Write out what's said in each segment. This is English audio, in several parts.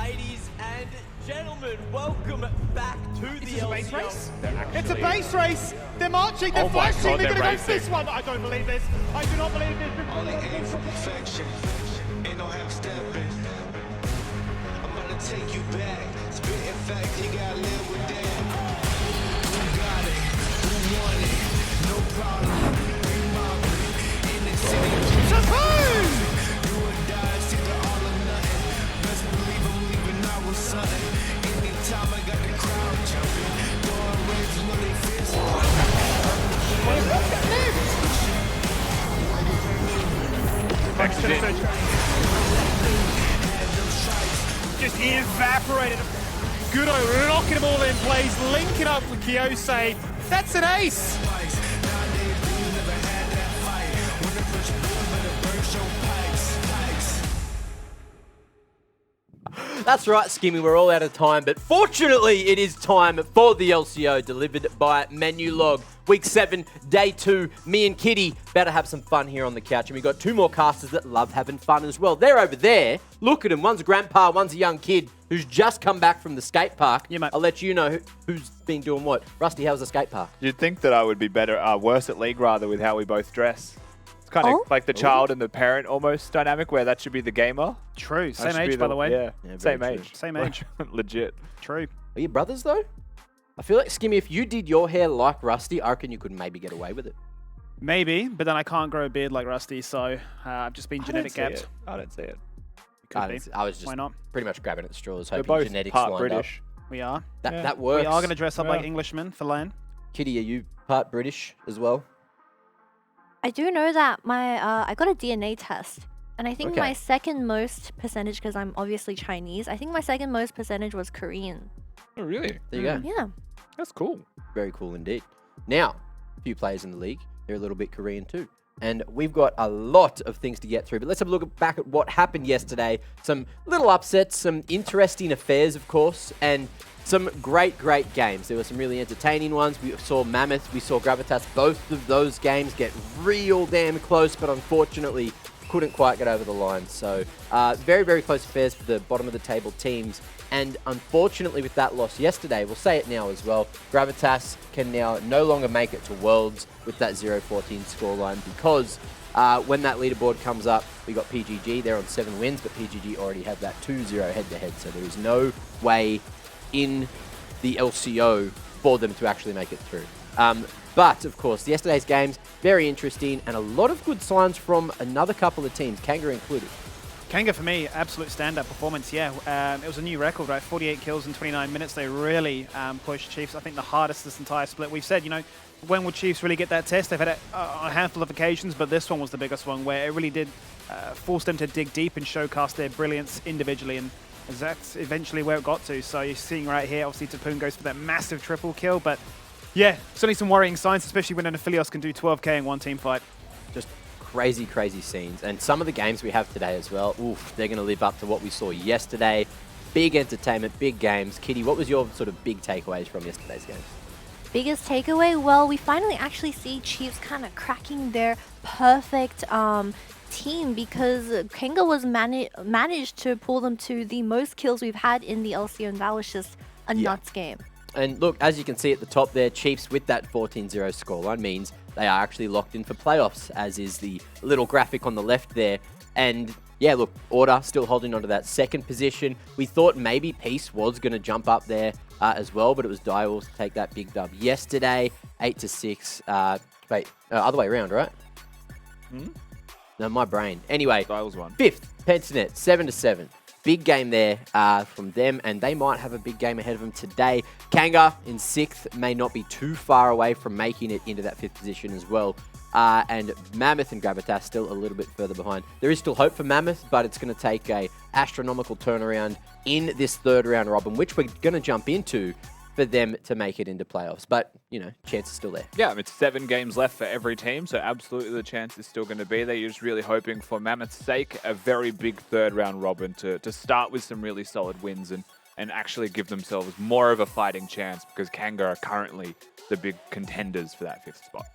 Ladies and gentlemen, welcome back to the LCO. Base race? It's a base race. They're marching. They're flashing. They're going to go for this one. I don't believe this. I do not believe this. Only aim for perfection. Ain't no half stepping. I'm gonna take you back. Spitting facts, you gotta live with that. Who got it? Who won it? No problem. We mobbing in the city. Do or die, see the all or nothing. Best believe I'm leaving out with something. Anytime I got the crowd jumping, throwing raves, know they fist. Just evaporated. Gudo locking them all in place, linking up with Kiyose. That's an ace. That's right, Skimmy, we're all out of time, but fortunately it is time for the LCO delivered by Menulog. Week 7, Day 2, me and Kitty about to have some fun here on the couch, and we've got two more casters that love having fun as well. They're over there. Look at them. One's a grandpa, one's a young kid who's just come back from the skate park. Yeah, mate. I'll let you know who's been doing what. Rusty, how's the skate park? You'd think that I would be worse at League rather with how we both dress. It's kind of like the child and the parent almost dynamic where that should be the gamer. True. That Same age, by the way. Yeah, same true. age. Same age. Legit. True. Are you brothers, though? I feel like, Skimmy, if you did your hair like Rusty, I reckon you could maybe get away with it. Maybe, but then I can't grow a beard like Rusty, so I've just been genetic gapped. I don't see it. Could be. I was just Why not? pretty much grabbing at straws, We're hoping both genetics part lined British. We are. up. That works. We are going to dress up like Yeah. Englishmen for LAN. Kitty, are you part British as well? I do know that I got a DNA test, and I think Okay. my second most percentage, because I'm obviously Chinese, I think my second most percentage was Korean. Oh, really? There you go. Yeah. That's cool. Very cool indeed. Now, a few players in the league. They're a little bit Korean too. And we've got a lot of things to get through. But let's have a look back at what happened yesterday. Some little upsets, some interesting affairs, of course, and some great, great games. There were some really entertaining ones. We saw Mammoth, we saw Gravitas. Both of those games get real damn close, but unfortunately couldn't quite get over the line. So very, very close affairs for the bottom of the table teams. And unfortunately with that loss yesterday, we'll say it now as well, Gravitas can now no longer make it to Worlds with that 0-14 scoreline because when that leaderboard comes up, we got PGG. They're on 7 wins, but PGG already have that 2-0 head-to-head. So there is no way in the LCO for them to actually make it through. But, of course, yesterday's games, very interesting, and a lot of good signs from another couple of teams, Kanga included. Kanga, for me, absolute stand-up performance, yeah. It was a new record, right? 48 kills in 29 minutes. They really pushed Chiefs. I think the hardest this entire split. We've said, you know, when will Chiefs really get that test? They've had it on a handful of occasions, but this one was the biggest one where it really did force them to dig deep and showcase their brilliance individually, and that's eventually where it got to. So you're seeing right here, obviously, Tapoon goes for that massive triple kill, but yeah, certainly some worrying signs, especially when an Aphelios can do 12k in one team fight. Just crazy, crazy scenes. And some of the games we have today as well, oof, they're going to live up to what we saw yesterday. Big entertainment, big games. Kitty, what was your sort of big takeaways from yesterday's games? Biggest takeaway? Well, we finally actually see Chiefs kind of cracking their perfect team, because Kanga was managed to pull them to the most kills we've had in the LCO, and that was just a nuts game. And look, as you can see at the top there, Chiefs with that 14-0 scoreline means they are actually locked in for playoffs, as is the little graphic on the left there. And yeah, look, Order still holding on to that second position. We thought maybe Peace was going to jump up there as well, but it was Direwolves to take that big dub yesterday, 8-6. Wait, other way around, right? No, my brain. Anyway, Styles won. 5th, Pentanet, 7-7. Big game there from them, and they might have a big game ahead of them today. Kanga in 6th may not be too far away from making it into that 5th position as well. And Mammoth and Gravitas still a little bit further behind. There is still hope for Mammoth, but it's going to take a astronomical turnaround in this 3rd round robin, which we're going to jump into for them to make it into playoffs. But, you know, chance is still there. Yeah, it's 7 games left for every team, so absolutely the chance is still going to be there. You're just really hoping for Mammoth's sake, a very big 3rd round robin to start with some really solid wins and actually give themselves more of a fighting chance, because Kanga are currently the big contenders for that 5th spot.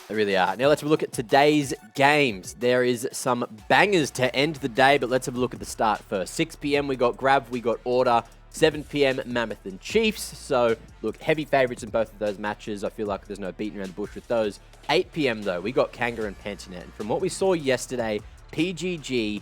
They really are. Now let's have a look at today's games. There is some bangers to end the day, but let's have a look at the start first. 6 p.m. we got Grav, we got Order. 7 p.m. Mammoth and Chiefs. So, look, heavy favourites in both of those matches. I feel like there's no beating around the bush with those. 8 p.m. though, we got Kanga and Pantanet. And from what we saw yesterday, PGG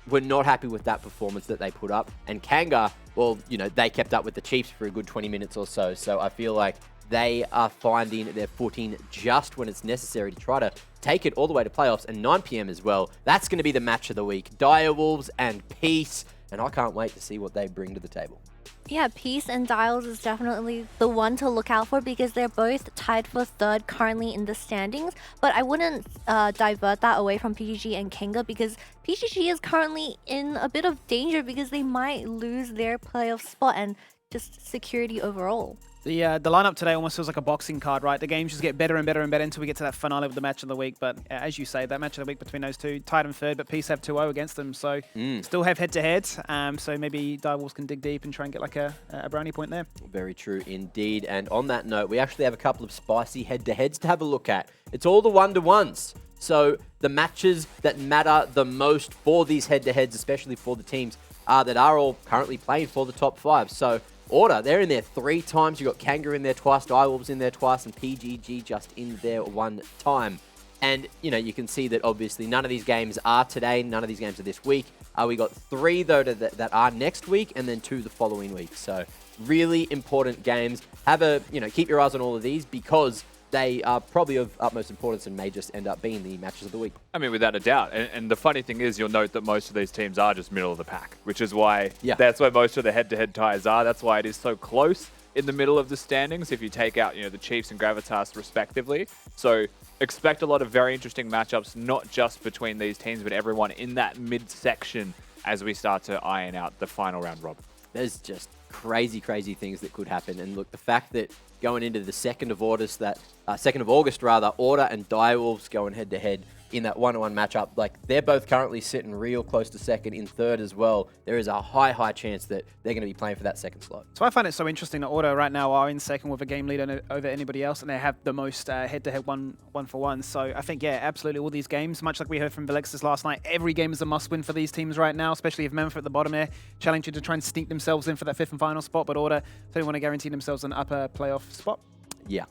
were not happy with that performance that they put up. And Kanga, well, you know, they kept up with the Chiefs for a good 20 minutes or so. So I feel like they are finding their footing just when it's necessary to try to take it all the way to playoffs. And 9 p.m. as well. That's going to be the match of the week. Direwolves and Peace. And I can't wait to see what they bring to the table. Yeah, Peace and Dials is definitely the one to look out for because they're both tied for third currently in the standings. But I wouldn't divert that away from PGG and Kanga because PGG is currently in a bit of danger because they might lose their playoff spot and just security overall. The lineup today almost feels like a boxing card, right? The games just get better and better and better until we get to that finale of the match of the week. But as you say, that match of the week between those two, tied and third, but Peace have 2-0 against them. So still have head-to-head. So maybe Direwolves can dig deep and try and get like a brownie point there. Very true indeed. And on that note, we actually have a couple of spicy head-to-heads to have a look at. It's all the one-to-ones. So the matches that matter the most for these head-to-heads, especially for the teams that are all currently playing for the top 5. So Order, they're in there 3 times. You got Kanga in there twice, Direwolves in there twice, and PGG just in there 1 time. And, you know, you can see that obviously none of these games are today, none of these games are this week. We got 3, though, that are next week, and then 2 the following week. So really important games. Have a, you know, keep your eyes on all of these because they are probably of utmost importance and may just end up being the matches of the week. I mean, without a doubt. And the funny thing is, you'll note that most of these teams are just middle of the pack, which is why that's where most of the head-to-head ties are. That's why it is so close in the middle of the standings if you take out, you know, the Chiefs and Gravitas respectively. So expect a lot of very interesting matchups, not just between these teams, but everyone in that mid-section as we start to iron out the final round robin. There's just crazy, crazy things that could happen. And look, the fact that going into the 2nd of August, Order and Direwolves going head-to-head in that 1-to-1 matchup, like they're both currently sitting real close to 2nd in 3rd as well. There is a high chance that they're going to be playing for that 2nd slot. So I find it so interesting that Order right now are in 2nd with a game lead over anybody else, and they have the most head-to-head one-for-one. So I think, yeah, absolutely all these games, much like we heard from Velexis last night, every game is a must-win for these teams right now, especially if Mammoth at the bottom there, challenging to try and sneak themselves in for that 5th and final spot, but Order, they want to guarantee themselves an upper playoff spot. Yeah,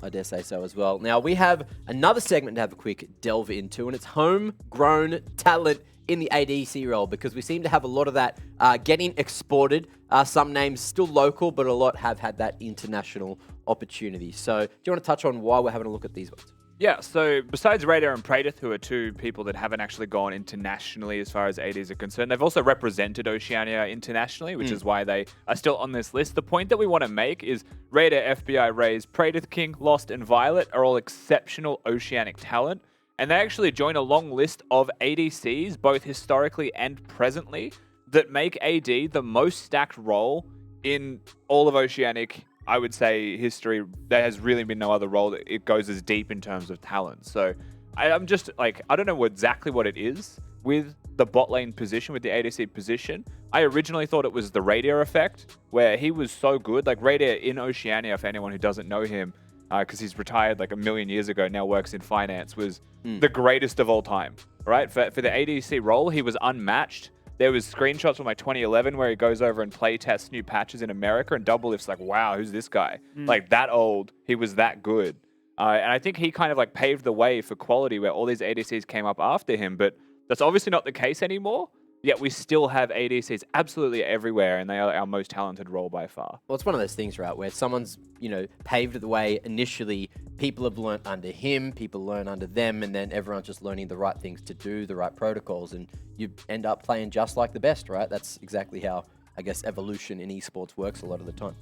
I dare say so as well. Now, we have another segment to have a quick delve into, and it's homegrown talent in the ADC role, because we seem to have a lot of that getting exported. Some names still local, but a lot have had that international opportunity. So do you want to touch on why we're having a look at these ones? Yeah, so besides Radar and Praedyth, who are 2 people that haven't actually gone internationally as far as ADs are concerned, they've also represented Oceania internationally, which is why they are still on this list. The point that we want to make is Radar, FBI, Raze, Praedyth, King, Lost, and Violet are all exceptional Oceanic talent, and they actually join a long list of ADCs, both historically and presently, that make AD the most stacked role in all of Oceanic, I would say, history. There has really been no other role that it goes as deep in terms of talent. So I'm just like, I don't know exactly what it is with the bot lane position, with the ADC position. I originally thought it was the Radier effect, where he was so good. Like Radier in Oceania, for anyone who doesn't know him, because he's retired like a million years ago, now works in finance, was the greatest of all time, right? For the ADC role, he was unmatched. There was screenshots from like 2011 where he goes over and play tests new patches in America, and Doublelift's like, wow, who's this guy? Like that old, he was that good. And I think he kind of like paved the way for quality where all these ADCs came up after him, but that's obviously not the case anymore. Yet we still have ADCs absolutely everywhere, and they are our most talented role by far. Well, it's one of those things, right, where someone's, you know, paved the way initially, people have learned under him, people learn under them, and then everyone's just learning the right things to do, the right protocols, and you end up playing just like the best, right? That's exactly how, I guess, evolution in esports works a lot of the time.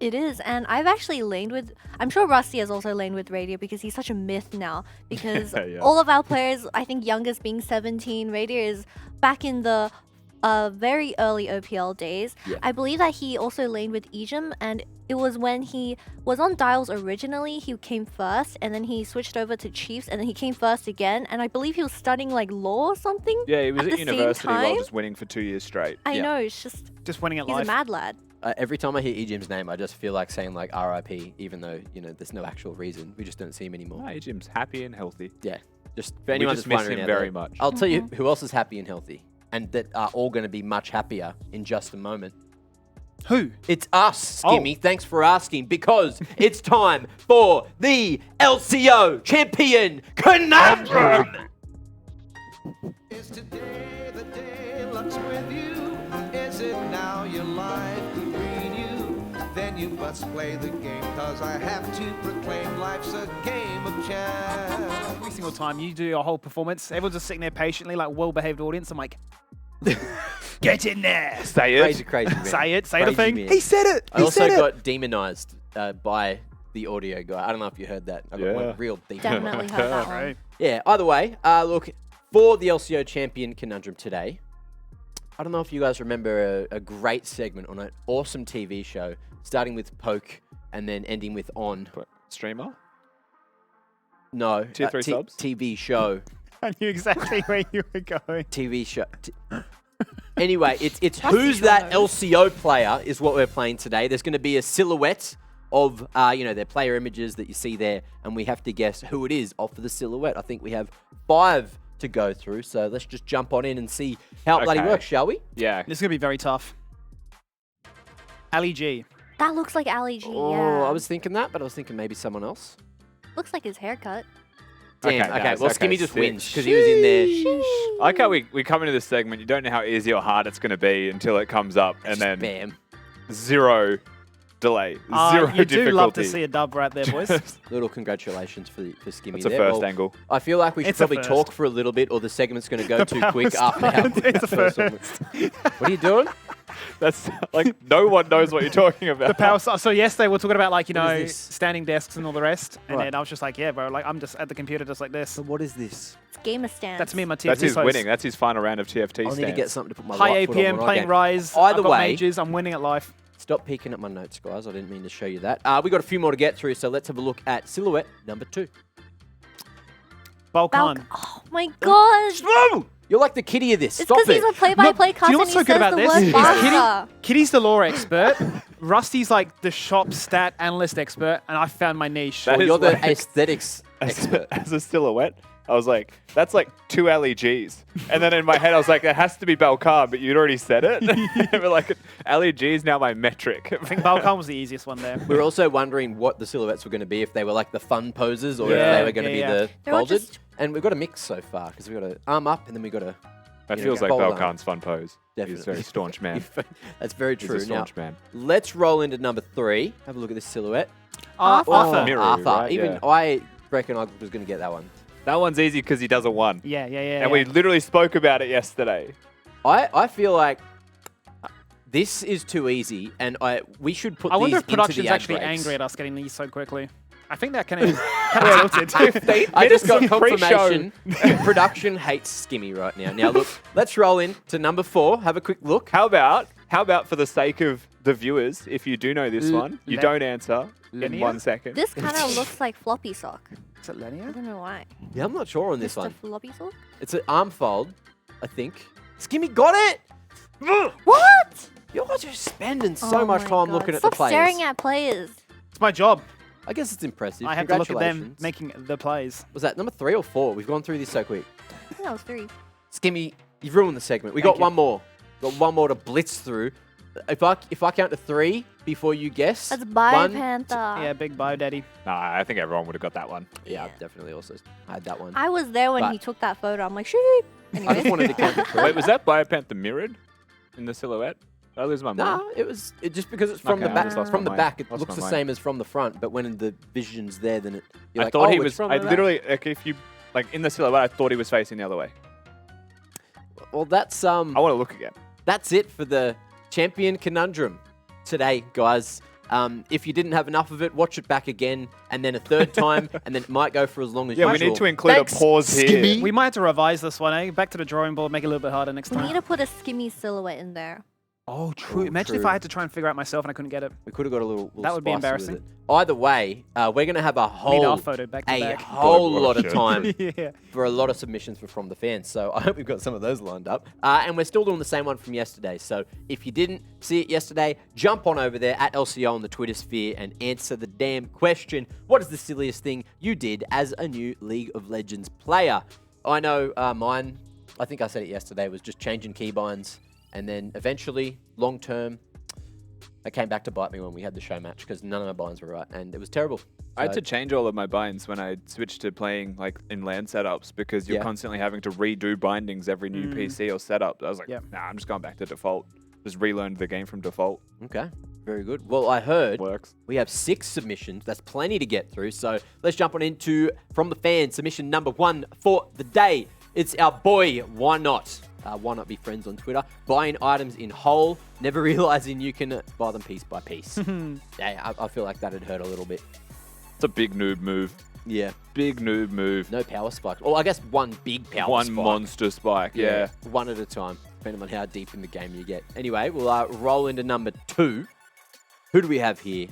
It is, and I've actually laned with, I'm sure Rusty has also laned with Radier because he's such a myth now, because all of our players, I think youngest being 17, Radier is back in the very early OPL days. I believe that he also laned with Ejim, and it was when he was on Dials originally, he came first, and then he switched over to Chiefs, and then he came first again, and I believe he was studying like law or something. Yeah, he was at at the university same time. while just winning for 2 years straight. I know, it's just winning at life. He's a mad lad. Every time I hear Ejim's name, I just feel like saying like RIP, even though, you know, there's no actual reason. We just don't see him anymore. No, Jim's happy and healthy. Yeah. Just for anyone just that's miss wondering him out very there, much. I'll tell you who else is happy and healthy, and that are all going to be much happier in just a moment. Who? It's us, Skimmy. Thanks for asking, because it's time for the LCO Champion Conundrum. Is today the day luck's with you? Is it now your life could read you? Then you must play the game, cause I have to proclaim life's a game of chance. Every single time you do your whole performance, everyone's just sitting there patiently, like well-behaved audience. I'm like, get in there. Say it. Crazy, crazy man. Say it. Say the Crazy thing. man. He said it. I also got demonized by the audio guy. I don't know if you heard that. I got one real deep. Definitely heard that one. Right. Yeah, either way, look, for the LCO Champion Conundrum today, I don't know if you guys remember a great segment on an awesome TV show, starting with Poke and then ending with On. Streamer? No. Tier 3 subs? TV show. I knew exactly where you were going. TV show. Anyway, it's Rusty who's sure that knows. LCO player is what we're playing today. There's going to be a silhouette of, you know, their player images that you see there, and we have to guess who it is off of the silhouette. I think we have 5 to go through, so let's just jump on in and see how it bloody Okay. works, shall we? Yeah. This is going to be very tough. Ali G. That looks like Ali G. Oh, Yeah. I was thinking that, but I was thinking maybe someone else. Looks like his haircut. Damn, Okay, okay, guys, well, okay, Skimmy just sick. wins because he was in there. I like how we come into this segment, you don't know how easy or hard it's going to be until it comes up, and Just then bam. 0 delay, 0 You difficulty. do love to see a dub right there, boys. Little congratulations for Skimmy That's a there. first Well, angle. I feel like we should It's a probably first. talk for a little bit, or the segment's going to go The too power quick after our start. It's a first one. What are you doing? That's like, no one knows what you're talking about. The power. So yesterday we were talking about like, you What know, is this? standing desks and all the rest, and Right. then I was just like, yeah, bro, like I'm just at the computer just like this. So what is this? It's gamer stance. That's me and my TFT That's his pose. winning. That's his final round of TFT I need to get stance. something to put my High right foot on APM, when I playing game. Rise. Either I've got way, mages. I'm winning at life. stop peeking at my notes, guys. I didn't mean to show you that. We got a few more to get through, so let's have a look at silhouette number 2. Balkan. Oh my gosh. Whoa! You're like the kitty of this. It's Stop because it. he's a play-by-play do you know caster what's so and good he says about the this? word Is basta. Kitty's the lore expert. Rusty's like the shop stat analyst expert, and I found my niche. That Well, is you're the like- aesthetics As, expert. as a silhouette, I was like, that's like 2 LEGs. And then in my head, I was like, that has to be Balkan, but you'd already said it. But like, LEG is now my metric. I think Balkan was the easiest one there. We were also wondering what the silhouettes were going to be, if they were like the fun poses or Yeah, if they were going to yeah, be yeah. the They're all folded. just- And we've got a mix so far because we've got to arm up and then we've got to. That You know, feels like fold arm. Balkan's fun pose. He's a Definitely. very staunch man. That's very He's true. a Now, staunch man. let's roll into number 3. Have a look at this silhouette. Arthur. Arthur. Mirror, Arthur. right? Even Yeah. I reckon I was going to get that one. That one's easy because he does a 1. Yeah. And we literally spoke about it yesterday. I feel like this is too easy, and we should put I wonder these if production's into the ad actually breaks. angry at us getting these so quickly. I think that kind of tilted. I just got Minutes of pre-show. confirmation. Production hates Skimmy right now. Now look, let's roll in to number 4. Have a quick look. How about for the sake of the viewers, if you do know this one, you don't answer in Linear? 1 second. This kind of looks like floppy sock. Is it I linear? don't know why. Yeah, I'm not sure on this Just a one. floppy sock? It's an arm fold, I think. Skimmy got it. What? You're just spending so Oh much my time God. looking at Stop the players. staring at players. It's my job. I guess it's impressive. I have to look at them Congratulations. making the plays. Was that number 3 or 4? We've gone through this so quick. I think that was 3. Skimmy, you've ruined the segment. We Thank got you. one more. Got one more to blitz through. If I count to 3 before you guess. That's Bio 1, Panther. Yeah, big bio daddy. Nah, I think everyone would have got that one. Yeah, I've definitely also had that one. I was there when But- he took that photo. I'm like, sheep. I just Anyway. wanted to count to 3. Wait, was that Biopanther mirrored in the silhouette? Did I lose my mind? No, it was just because it's from Okay, the I back. just lost From my the mind. back, it Lost looks my the mind. same as from the front. But when the vision's there, then you're I like, thought oh, he it's was. from I the back. literally, like, if you, like, in the silhouette, I thought he was facing the other way. Well, that's I want to look again. That's it for the Champion Conundrum today, guys. If you didn't have enough of it, watch it back again, and then a third time, and then it might go for as long as Yeah, we usual. need to include Thanks, a pause here. Skimmy. We might have to revise this one, eh? Back to the drawing board, make it a little bit harder next We time. need to put a skimmy silhouette in there. Oh, true. Oh, Imagine if true. I had to try and figure out myself and I couldn't get it. We could have got a little That would be spicy with embarrassing. it. Either way, we're going to have a Need our whole, photo back to a back. whole God, lot of shit. time Yeah. for a lot of submissions from the fans. So I hope we've got some of those lined up. And we're still doing the same one from yesterday. So if you didn't see it yesterday, jump on over there at LCO on the Twitter sphere and answer the damn question. What is the silliest thing you did as a new League of Legends player? I know mine, I think I said it yesterday, was just changing keybinds. And then eventually, long term, it came back to bite me when we had the show match because none of my binds were right. And it was terrible. I had So- to change all of my binds when I switched to playing like in LAN setups because you're Yeah. constantly having to redo bindings every new PC or setup. I was like, Yep. nah, I'm just going back to default. Just relearned the game from default. Okay, very good. Well, I heard Works. we have 6 submissions. That's plenty to get through. So let's jump on into from the fans submission number 1 for the day. It's our boy, Why Not? Why Not Be Friends on Twitter. Buying items in whole, never realizing you can buy them piece by piece. Yeah, I feel like that'd hurt a little bit. It's a big noob move. Yeah, Big noob move. no power spike. Or I guess one big power One spike. monster spike. Yeah. One at a time, depending on how deep in the game you get. Anyway, we'll roll into number 2. Who do we have here?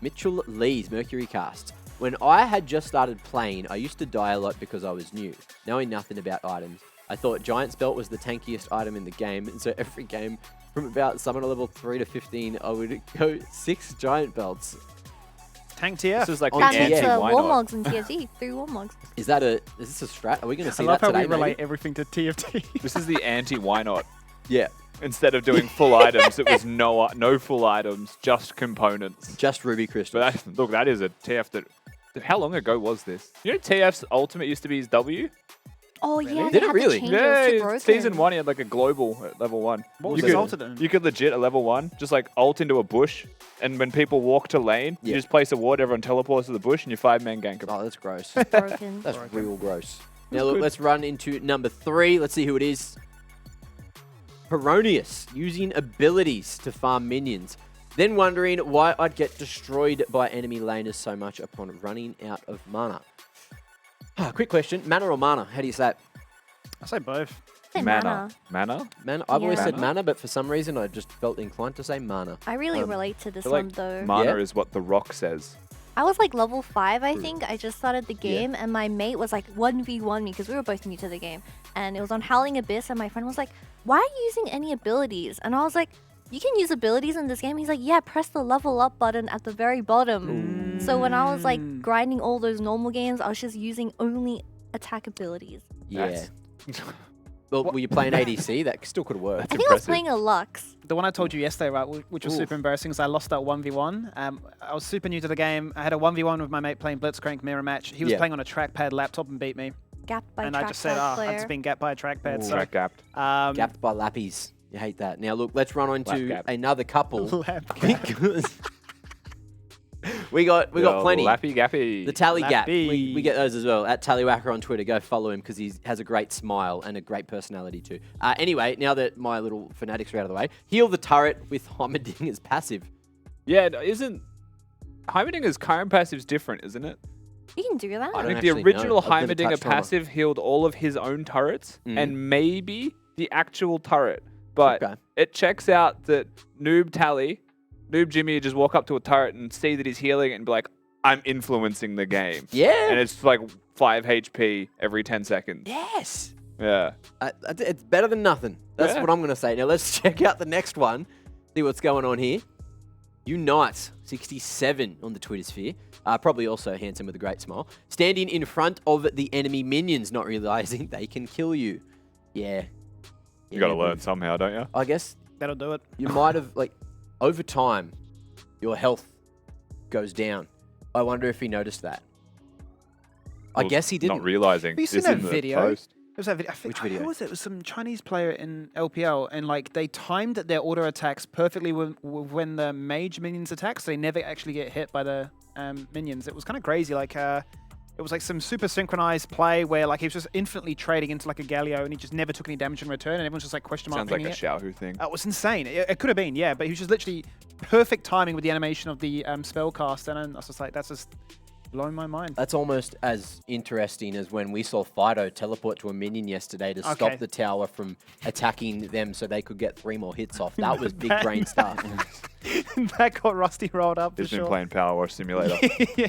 Mitchell Lee's Mercury Cast. When I had just started playing, I used to die a lot because I was new, knowing nothing about items. I thought Giant's Belt was the tankiest item in the game, and so every game from about summoner level 3 to 15, I would go 6 Giant Belts. Tank tier. This is like the Tank Turn tier. into anti why not. Warmogs in TFT. 3 Warmogs. Is this a strat? Are we going to see I love that how today, we relate maybe? everything to TFT. This is the anti why not. Yeah, Instead of doing full items, it was no full items, just components. just Ruby Crystal. But look, that is a TF that. How long ago was this? You know, TF's ultimate used to be his W. Oh, yeah. Did they it had really? To change it. It was too broken. Season 1 he had like a global at level 1. What You was could- his ult at? You could legit at level 1 just like ult into a bush, and when people walk to lane, Yeah. you just place a ward, everyone teleports to the bush, and you 5-man gank them. Oh, that's gross. Broken. That's real gross. Now, look, let's run into number 3. Let's see who it is. Heronius, using abilities to farm minions. Then wondering why I'd get destroyed by enemy laners so much upon running out of mana. Quick question, mana or mana? How do you say it? I say both. Say Mana. mana. Mana? I've always Yeah. said Mana? mana, but for some reason I just felt inclined to say mana. I really Um, relate to this I feel like one, though. Mana Yeah. is what the rock says. I was like level 5, I True. think. I just started the game, and my mate was like 1v1 me because we were both new to the game. And it was on Howling Abyss, and my friend was like, why are you using any abilities? And I was like, you can use abilities in this game. He's like, yeah, press the level up button at the very bottom. So when I was like grinding all those normal games, I was just using only attack abilities. Yeah. That's- Well, were you playing ADC? That still could have worked. I think I was impressive. playing a Lux. The one I told you yesterday, right, which was Oof. super embarrassing, is I lost that 1v1. I was super new to the game. I had a 1v1 with my mate playing Blitzcrank mirror match. He was Yeah. playing on a trackpad laptop and beat me. Gapped by And I just said, trackpad I've player. just been gapped by a trackpad. Ooh. So, Track gapped. Gapped by lappies. You hate that. Now, look, let's run on to Lap gap. another couple. Lap gap. because we got plenty. Lappy gappy. The Tally Gap. We Lappy. get those as well. At Tallywhacker on Twitter. Go follow him because he has a great smile and a great personality too. Anyway, now that my little fanatics are out of the way, heal the turret with Heimerdinger as passive. Yeah, isn't Heimerdinger's current passive's different, isn't it? You can do that. I I don't think the actually original know. I've never Heimerdinger touched Heimer. passive healed all of his own turrets Mm. and maybe the actual turret. But Okay. it checks out that Noob Jimmy would just walk up to a turret and see that he's healing it and be like, I'm influencing the game. Yeah. And it's like 5 HP every 10 seconds. Yes. Yeah. It's better than nothing. That's Yeah. what I'm going to say. Now let's check out the next one. See what's going on here. Unite 67 on the Twitter sphere. Probably also handsome with a great smile. Standing in front of the enemy minions, not realizing they can kill you. Yeah. You got to Yeah, learn somehow, don't you? I guess that'll do it. you might have, like, over time, your health goes down. I wonder if he noticed that. I Well, guess he didn't. Not realizing. Have you seen It's that in the video? post. It was that video. I think, Which video? Who was it? It was some Chinese player in LPL, and like they timed their auto attacks perfectly when the mage minions attack, so they never actually get hit by the minions. It was kind of crazy. Like it was like some super synchronized play where like he was just infinitely trading into like a Galio, and he just never took any damage in return, and everyone's just like question mark Sounds like a pinging it. Xiaohu thing. It was insane. It could have been, yeah, but he was just literally perfect timing with the animation of the spell cast, and I was just like, that's just Blowing my mind. That's almost as interesting as when we saw Fido teleport to a minion yesterday to stop the tower from attacking them so they could get 3 more hits off. That was big brain stuff. That got Rusty rolled up for He's been sure. playing Power Wash Simulator.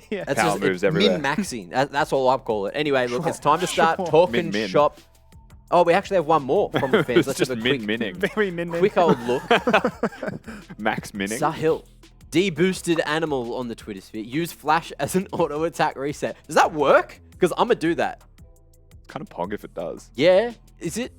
Yeah. That's Power moves everywhere. Min-maxing. That's all I call it. Anyway, look, it's time to start talking Min-min. shop. Oh, we actually have one more from the fans. It's Let's just have a quick, min-minning. Very min-min. quick old look. Max minning. Sahil. De-boosted animal on the Twitter sphere. Use flash as an auto attack reset. Does that work? Because I'm going to do that. Kind of pog if it does. Yeah? Is it?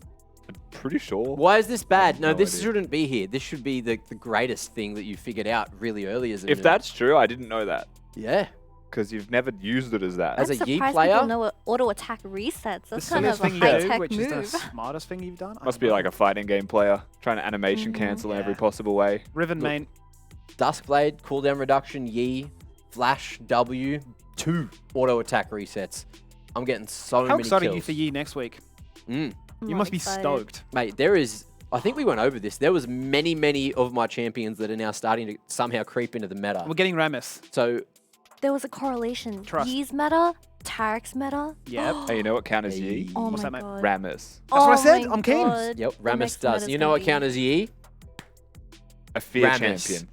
I'm pretty sure. Why is this bad? No, No this idea. shouldn't be here. This should be the greatest thing that you figured out really early as a If noob. that's true, I didn't know that. Yeah. Because you've never used it as that. As I'm a Yi surprised player- people know what auto attack resets. That's kind of silliest a thing you do, high-tech which is move. the smartest thing you've done. Must be like a fighting game player trying to animation cancel in every Yeah. possible way. Riven Look, main. Duskblade, cooldown reduction, Yi, flash, W, 2 auto attack resets. I'm getting so How many excited are kills. you for Yi next week? Mm. You I'm must be excited. stoked. Mate, there is... I think we went over this. There was many of my champions that are now starting to somehow creep into the meta. We're getting Ramus. So, There was a correlation. Trust. Yi's meta, Tarek's meta. Yep. Hey, you know what counters Hey. Yi? Oh What's my that, mate? god. Ramus. That's what I said. my I'm keen. God. yep, The Ramus next does. meta's You know gonna what be- counters Yi? A fear Ramus. champion.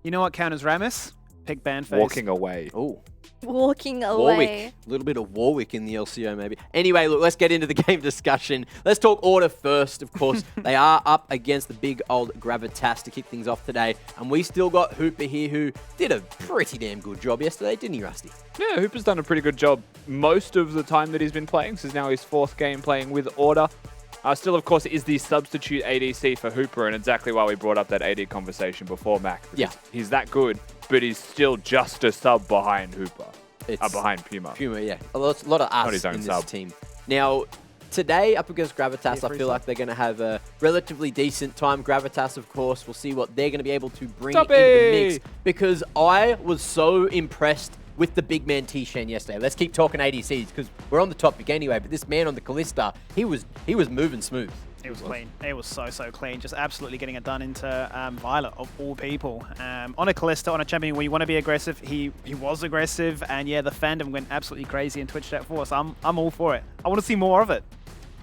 You know what counters Ramus? Pick ban phase. Walking away. Oh, Walking away. Warwick. A little bit of Warwick in the LCO, maybe. Anyway, look, let's get into the game discussion. Let's talk order first, of course. They are up against the big old Gravitas to kick things off today. And we still got Hooper here, who did a pretty damn good job yesterday, didn't he, Rusty? Yeah, Hooper's done a pretty good job most of the time that he's been playing. This is now his 4th game playing with Order. Still, of course, is the substitute ADC for Hooper, and exactly why we brought up that AD conversation before, Mac. Yeah. He's that good, but he's still just a sub behind Hooper. It's Behind Puma. Puma, yeah. A lot of us his own in this sub. team. Now, today, up against Gravitas, I free feel sub. like they're going to have a relatively decent time. Gravitas, of course, we'll see what they're going to be able to bring into the mix. Because I was so impressed with the big man T-Shen yesterday. Let's keep talking ADCs, because we're on the topic anyway, but this man on the Callista, he was moving smooth. It was clean. It was so clean. Just absolutely getting it done into Violet, of all people. On a Callista, on a champion where you want to be aggressive, he was aggressive. And yeah, the fandom went absolutely crazy in Twitch chat for us. I'm all for it. I want to see more of it.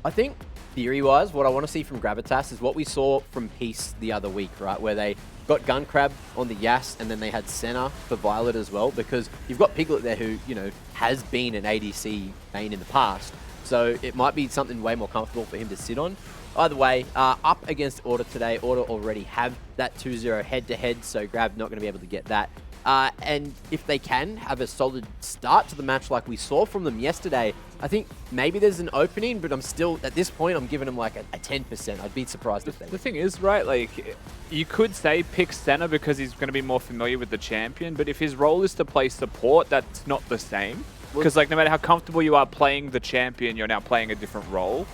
I think, theory-wise, what I want to see from Gravitas is what we saw from Peace the other week, right? Where they got Gun Crab on the Yas, and then they had Senna for Violet as well, because you've got Piglet there who, you know, has been an ADC main in the past. So it might be something way more comfortable for him to sit on. Either way, up against Order today. Order already have that 2-0 head-to-head, so Grav not going to be able to get that. And if they can have a solid start to the match like we saw from them yesterday, I think maybe there's an opening, but I'm still, at this point, I'm giving them like a 10%. I'd be surprised if they The thing is, right, like, you could say pick Senna because he's going to be more familiar with the champion, but if his role is to play support, that's not the same. Because, like, no matter how comfortable you are playing the champion, you're now playing a different role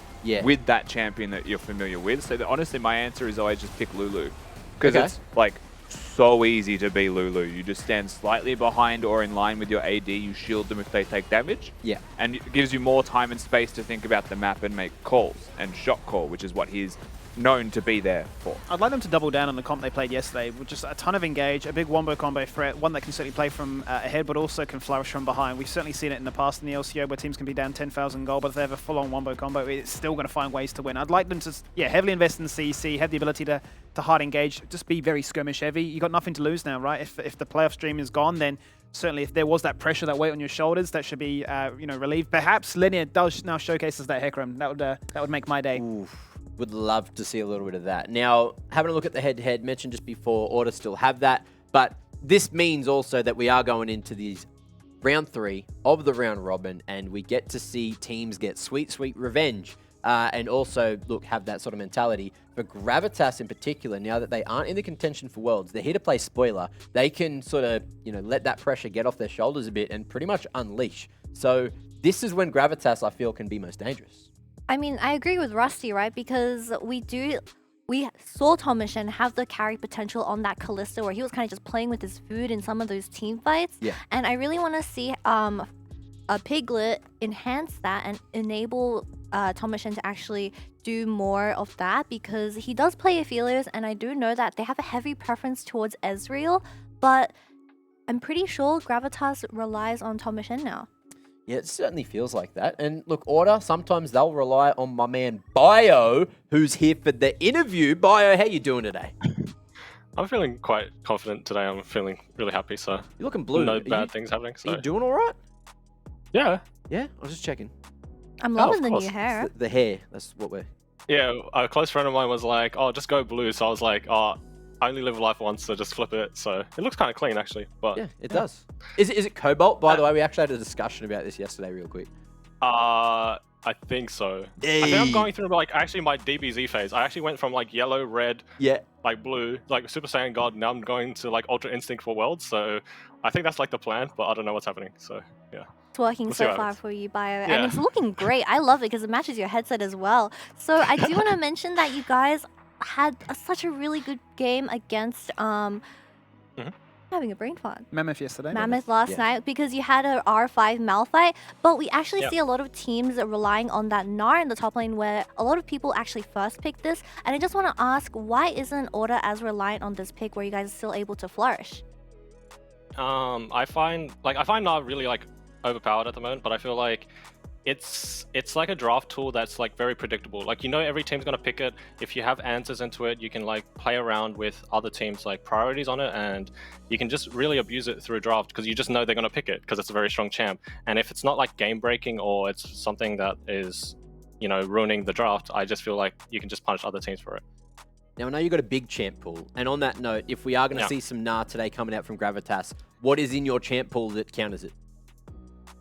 with that champion that you're familiar with. So, honestly, my answer is always just pick Lulu. Because it's, like, so easy to be Lulu. You just stand slightly behind or in line with your AD. You shield them if they take damage. Yeah. And it gives you more time and space to think about the map and make calls and shot call, which is what he's known to be there for. I'd like them to double down on the comp they played yesterday, with just a ton of engage, a big wombo combo threat, one that can certainly play from ahead, but also can flourish from behind. We've certainly seen it in the past in the LCO where teams can be down 10,000 gold, but if they have a full-on wombo combo, it's still going to find ways to win. I'd like them to, heavily invest in CC, have the ability to hard engage, just be very skirmish heavy. You got nothing to lose now, right? If the playoff stream is gone, then certainly if there was that pressure, that weight on your shoulders, that should be relieved. Perhaps Linear does now showcases that Hecarim. That would make my day. Oof. Would love to see a little bit of that. Now, having a look at the head-to-head, mentioned just before, Order still have that, but this means also that we are going into these round 3 of the round robin, and we get to see teams get sweet revenge, and also, look, have that sort of mentality. For Gravitas in particular, now that they aren't in the contention for Worlds, they're here to play spoiler. They can sort of, let that pressure get off their shoulders a bit and pretty much unleash. So this is when Gravitas, I feel, can be most dangerous. I mean, I agree with Rusty, right? Because we saw Tomashin have the carry potential on that Callista where he was kind of just playing with his food in some of those team fights. Yeah. And I really want to see a Piglet enhance that and enable Tomashin to actually do more of that, because he does play Aphelios, and I do know that they have a heavy preference towards Ezreal, but I'm pretty sure Gravitas relies on Thomas Shen now. Yeah, it certainly feels like that. And look, Order, sometimes they'll rely on my man Bio, who's here for the interview. Bio, how you doing today? I'm feeling quite confident today. I'm feeling really happy, so You're looking blue. no bad things happening. So Are you doing all right? yeah, Yeah, I was just checking. I'm Oh, loving of the course. new hair. The hair, that's what we're... yeah. A close friend of mine was like, "Oh, just go blue." So I was like, "Oh, I only live life once, so just flip it." So it looks kind of clean actually. But Yeah, it does. Is it Cobalt? By the way, we actually had a discussion about this yesterday real quick. I think so. I think I'm going through like actually my DBZ phase. I actually went from like yellow, red, Yeah. like blue, like Super Saiyan God. Now I'm going to like Ultra Instinct for Worlds. So I think that's like the plan, but I don't know what's happening. So yeah. It's working We'll see so what far happens. for you, Bio, and Yeah. it's looking great. I love it because it matches your headset as well. So I do want to mention that you guys had such a really good game against having a brain fart. Mammoth yesterday. Mammoth last Yeah. night because you had a R5 Malphite, but we actually Yep. see a lot of teams relying on that Gnar in the top lane where a lot of people actually first pick this. And I just want to ask, why isn't Order as reliant on this pick where you guys are still able to flourish? I find not really like overpowered at the moment, but I feel like it's like a draft tool that's like very predictable. Like you know every team's gonna pick it. If you have answers into it, you can like play around with other teams like priorities on it, and you can just really abuse it through a draft because you just know they're gonna pick it because it's a very strong champ. And if it's not like game breaking or it's something that is, you know, ruining the draft, I just feel like you can just punish other teams for it. Now, I know you've got a big champ pool. And on that note, if we are going to Yeah. see some Gnar today coming out from Gravitas, what is in your champ pool that counters it?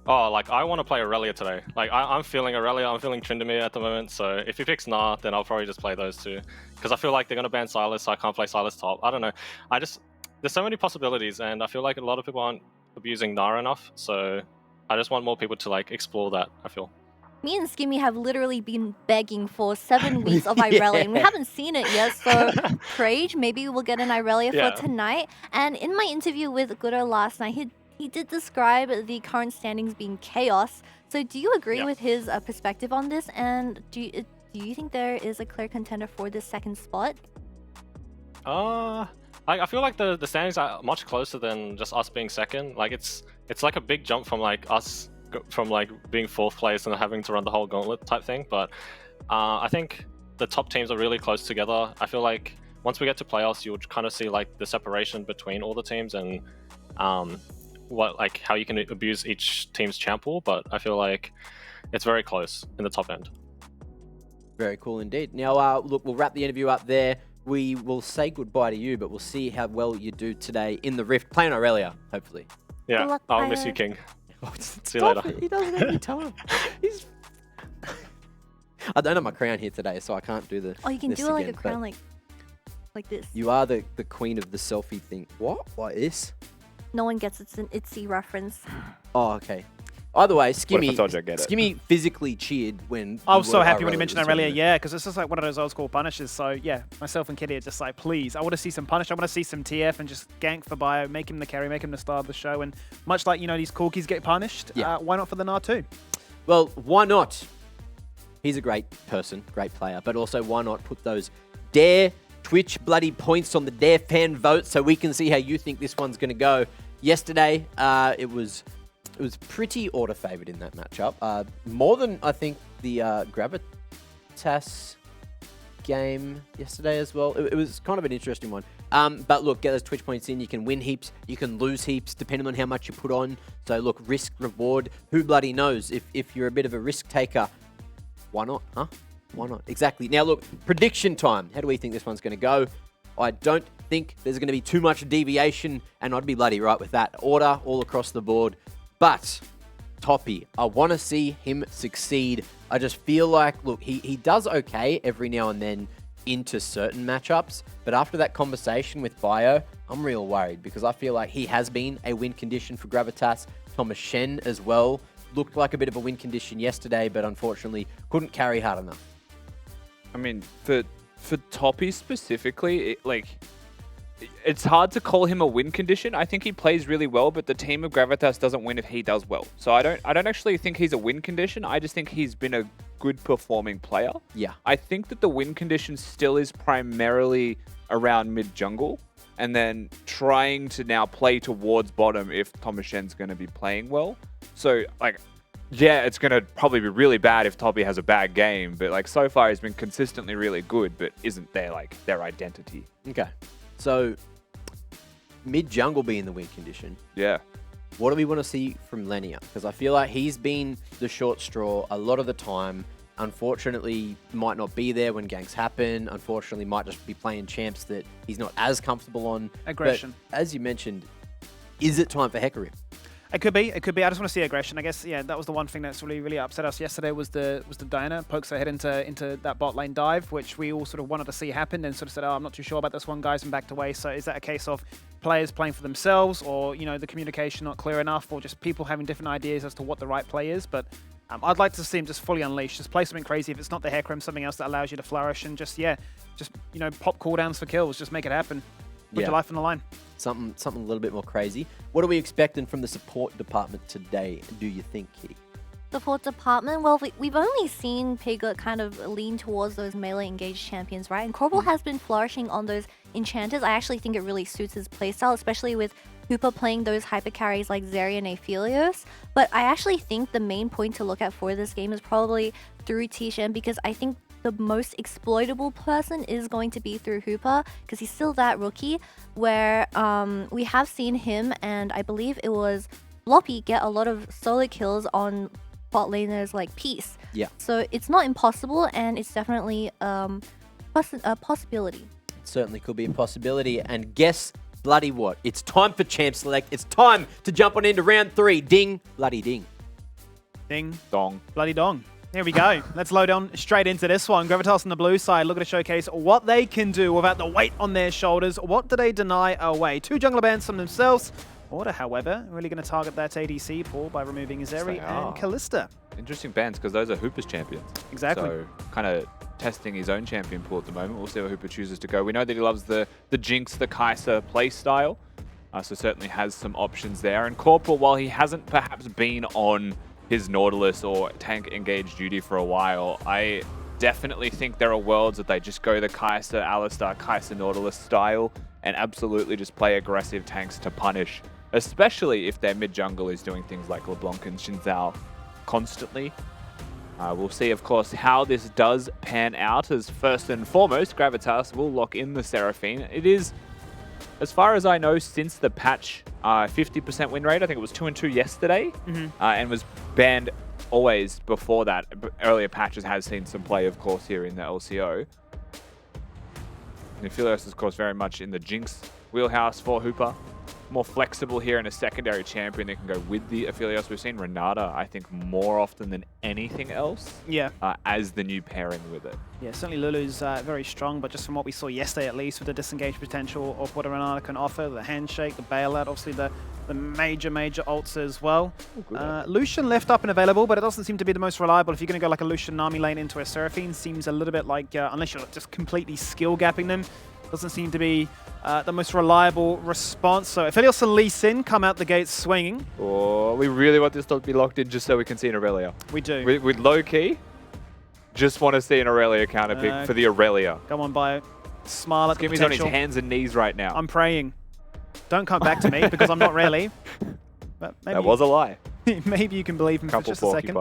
Oh, like I want to play Aurelia today. Like I'm feeling Aurelia, I'm feeling Tryndamere at the moment. So if he picks Gnar, then I'll probably just play those two. Because I feel like they're gonna ban Silas, so I can't play Silas top. I don't know. There's so many possibilities, and I feel like a lot of people aren't abusing Gnar enough. So I just want more people to like explore that. I feel. Me and Skimmy have literally been begging for 7 weeks of Irelia, and we haven't seen it yet. So, Prage, maybe we'll get an Irelia Yeah. for tonight. And in my interview with Goodo last night, he did describe the current standings being chaos. So, do you agree Yeah. with his perspective on this? And do you think there is a clear contender for this second spot? I feel like the standings are much closer than just us being second. Like it's like a big jump from like us from like being fourth place and having to run the whole gauntlet type thing. But I think the top teams are really close together. I feel like once we get to playoffs, you'll kind of see like the separation between all the teams and how you can abuse each team's champ pool. But I feel like it's very close in the top end. Very cool indeed. Now, look, we'll wrap the interview up there. We will say goodbye to you, but we'll see how well you do today in the Rift. Playing Aurelia, hopefully. Yeah, Good luck, I'll miss Bio. you, King. See you Stop later. it. He doesn't have any time. He's... I don't have my crown here today, so I can't do the. Oh, you can this do it like a again, but crown, like this. You are the queen of the selfie thing. What? What is? No one gets it's an Itzy reference. Oh, okay. Either way, Skimmy. I told you I'd get it? Skimmy physically cheered when. I was you so were happy when he Irelia mentioned this Irelia, tournament. yeah, because it's just like one of those old school punishes. So yeah, myself and Kitty are just like, please, I want to see some punish. I want to see some TF and just gank for Bio, make him the carry, make him the star of the show. And much like, you know, these cool kids get punished, Yeah. why not for the Gnar too? Well, why not? He's a great person, great player, but also why not put those Dare Twitch bloody points on the Dare fan vote so we can see how you think this one's going to go. Yesterday, it was pretty order favored in that matchup. More than I think the Gravitas game yesterday as well. It was kind of an interesting one. But look, get those Twitch points in. You can win heaps. You can lose heaps depending on how much you put on. So look, risk, reward. Who bloody knows? If you're a bit of a risk taker, why not? Huh? Why not? Exactly. Now look, prediction time. How do we think this one's going to go? I don't think there's going to be too much deviation, and I'd be bloody right with that. Order all across the board. But Toppy, I want to see him succeed. I just feel like, look, he does okay every now and then into certain matchups, but after that conversation with Bio, I'm real worried because I feel like he has been a win condition for Gravitas. Thomas Shen as well looked like a bit of a win condition yesterday, but unfortunately couldn't carry hard enough. I mean, for Toppy specifically, it's hard to call him a win condition. I think he plays really well, but the team of Gravitas doesn't win if he does well. So I don't actually think he's a win condition. I just think he's been a good performing player. Yeah. I think that the win condition still is primarily around mid jungle. and then trying to now play towards bottom if Thomas Shen's going to be playing well. So, like, yeah, it's going to probably be really bad if Toppy has a bad game, but like so far he's been consistently really good, but isn't there like their identity? Okay. So, mid jungle being the win condition. Yeah. What do we want to see from Lenia? Because I feel like he's been the short straw a lot of the time. Unfortunately, might not be there when ganks happen. Unfortunately, might just be playing champs that he's not as comfortable on. Aggression. But as you mentioned, is it time for Hecarim? It could be. It could be. I just want to see aggression. I guess, yeah, that was the one thing that's really upset us yesterday was the Diana pokes her head into that bot lane dive, which we all sort of wanted to see happen and sort of said, oh, I'm not too sure about this one, guys, and backed away. So is that a case of players playing for themselves or, you know, the communication not clear enough or just people having different ideas as to what the right play is? But I'd like to see him just fully unleashed. Just play something crazy. If it's not the Hecarim, something else that allows you to flourish and just, you know, pop cooldowns for kills. Just make it happen. Put your life on the line. Something a little bit more crazy. What are we expecting from the support department today, do you think, Kitty? Support department, well, we've only seen Piglet kind of lean towards those melee engaged champions, right? And Corbel has been flourishing on those enchanters. I actually think it really suits his playstyle, especially with Hooper playing those hyper carries like Zeri and Aphelios. But I actually think the main point to look at for this game is probably through T-Shen, because I think the most exploitable person is going to be through Hooper, because he's still that rookie where we have seen him, and I believe it was Floppy, get a lot of solo kills on bot laners like Peace. Yeah. So it's not impossible, and it's definitely a possibility. It certainly could be a possibility. And guess bloody what? It's time for Champ Select. It's time to jump on into round 3. Ding, bloody ding. Ding. Dong. Bloody dong. Here we go. Let's load on straight into this one. Gravitas on the blue side, looking to showcase what they can do without the weight on their shoulders. What do they deny away? 2 jungler bans from themselves. Order, however, really going to target that ADC pool by removing Zeri and Kalista. Interesting bans, because those are Hooper's champions. Exactly. So kind of testing his own champion pool at the moment. We'll see where Hooper chooses to go. We know that he loves the Jinx, the Kai'Sa play style. So certainly has some options there. And Corporal, while he hasn't perhaps been on his Nautilus or tank engaged duty for a while, I definitely think there are worlds that they just go the Kai'Sa, Alistar, Kai'Sa Nautilus style and absolutely just play aggressive tanks to punish, especially if their mid jungle is doing things like LeBlanc and Xin Zhao constantly. We'll see, of course, how this does pan out, as first and foremost, Gravitas will lock in the Seraphine. It is, as far as I know, since the patch, 50% win rate. I think it was 2-2 yesterday, and was banned always before that. Earlier patches has seen some play, of course, here in the LCO. And Aphelios is, of course, very much in the Jinx wheelhouse for Hooper. More flexible here in a secondary champion that can go with the Aphelios. We've seen Renata, I think, more often than anything else as the new pairing with it. Yeah, certainly Lulu's very strong, but just from what we saw yesterday, at least, with the disengage potential of what Renata can offer, the handshake, the bailout, obviously the major ults as well. Lucian left up and available, but it doesn't seem to be the most reliable. If you're going to go like a Lucian Nami lane into a Seraphine, seems a little bit like, unless you're just completely skill gapping them, doesn't seem to be the most reliable response. So Aphelios and Lee Sin come out the gates swinging. Oh, we really want this to be locked in just so we can see an Aurelia. We do. With low key, just want to see an Aurelia counter pick for the Aurelia. Come on, Bio. Smile at the Skimmy's potential. on his hands and knees right now. I'm praying. Don't come back to me, because I'm not really. But maybe that was a lie. Maybe you can believe me for just a second.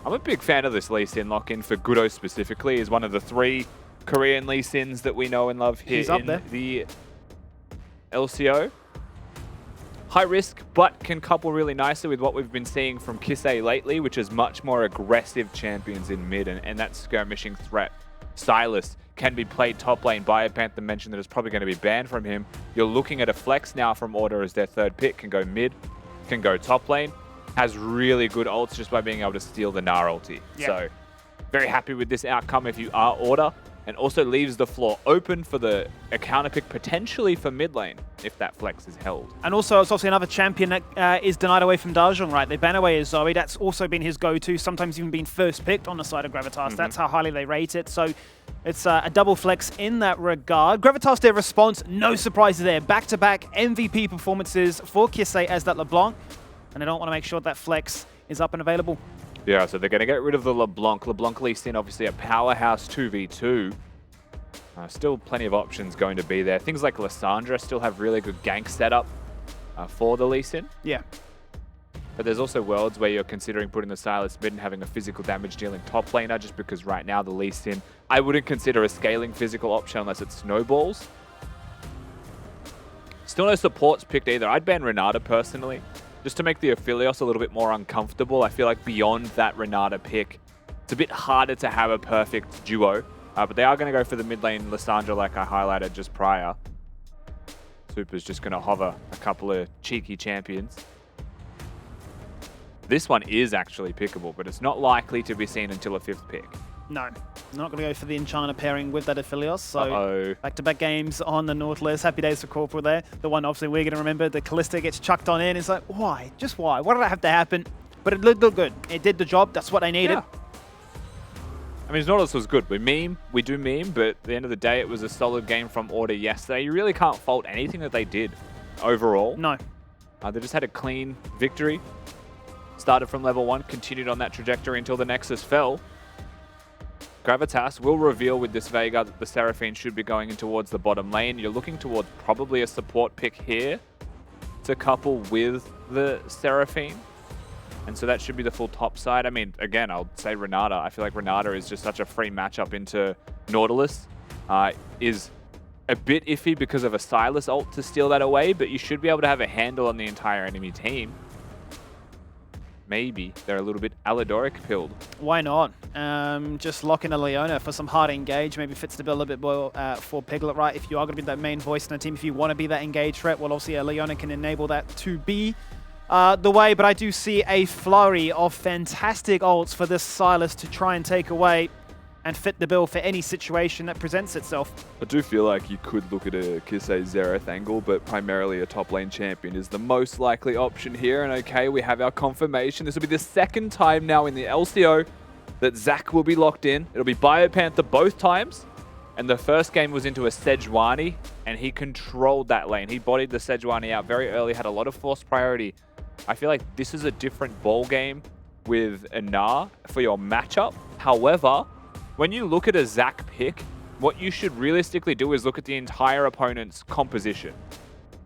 I'm a big fan of this Lee Sin lock-in for Gudo specifically. Is one of the 3 Korean Lee Sins that we know and love here in the LCO. High risk, but can couple really nicely with what we've been seeing from Kisei lately, which is much more aggressive champions in mid, and that skirmishing threat. Silas can be played top lane. Biopanther mentioned that it's probably going to be banned from him. You're looking at a flex now from Order as their 3rd pick. Can go mid, can go top lane. Has really good ults just by being able to steal the Gnar ulti. Yep. So very happy with this outcome if you are Order. And also leaves the floor open for a counter pick potentially for mid lane if that flex is held. And also, it's obviously another champion that is denied away from Dajong, right? They ban away his Zoe. That's also been his go-to, sometimes even been first picked on the side of Gravitas. That's how highly they rate it. So it's a double flex in that regard. Gravitas, their response, no surprises there. Back-to-back MVP performances for Kisei as that LeBlanc. And they don't want to make sure that flex is up and available. Yeah, so they're going to get rid of the LeBlanc. LeBlanc Lee Sin, obviously a powerhouse 2v2. Still plenty of options going to be there. Things like Lissandra still have really good gank setup for the Lee Sin. Yeah. But there's also worlds where you're considering putting the Sylas mid and having a physical damage dealing top laner, just because right now the Lee Sin, I wouldn't consider a scaling physical option unless it snowballs. Still no supports picked either. I'd ban Renata personally, just to make the Aphelios a little bit more uncomfortable. I feel like beyond that Renata pick, it's a bit harder to have a perfect duo. But they are going to go for the mid lane Lissandra like I highlighted just prior. Super's just going to hover a couple of cheeky champions. This one is actually pickable, but it's not likely to be seen until a 5th pick. No, not going to go for the Enchana pairing with that Aphelios. So back-to-back games on the Nautilus. Happy days for Corporal there. The one obviously we're going to remember, the Callista gets chucked on in. It's like, why? Just why? Why did that have to happen? But it looked good. It did the job. That's what they needed. Yeah. I mean, Nautilus was good. We do meme, but at the end of the day, it was a solid game from Order yesterday. You really can't fault anything that they did overall. No. They just had a clean victory. Started from level 1, continued on that trajectory until the Nexus fell. Gravitas will reveal with this Veigar that the Seraphine should be going in towards the bottom lane. You're looking towards probably a support pick here to couple with the Seraphine. And so that should be the full top side. I mean, again, I'll say Renata. I feel like Renata is just such a free matchup into Nautilus. Is a bit iffy because of a Sylas ult to steal that away, but you should be able to have a handle on the entire enemy team. Maybe they're a little bit Aladoric pilled. Why not? Just lock in a Leona for some hard engage. Maybe fits the bill a bit more for Piglet, right? If you are going to be that main voice in the team, if you want to be that engage threat, well, obviously a Leona can enable that to be the way. But I do see a flurry of fantastic ults for this Sylas to try and take away and fit the bill for any situation that presents itself. I do feel like you could look at a Kisei Xerath angle, but primarily a top lane champion is the most likely option here. And okay, we have our confirmation. This will be the 2nd time now in the LCO that Zac will be locked in. It'll be Biopanther both times. And the first game was into a Sejuani, and he controlled that lane. He bodied the Sejuani out very early, had a lot of forced priority. I feel like this is a different ball game with a Gnar for your matchup. However, when you look at a Zac pick, what you should realistically do is look at the entire opponent's composition.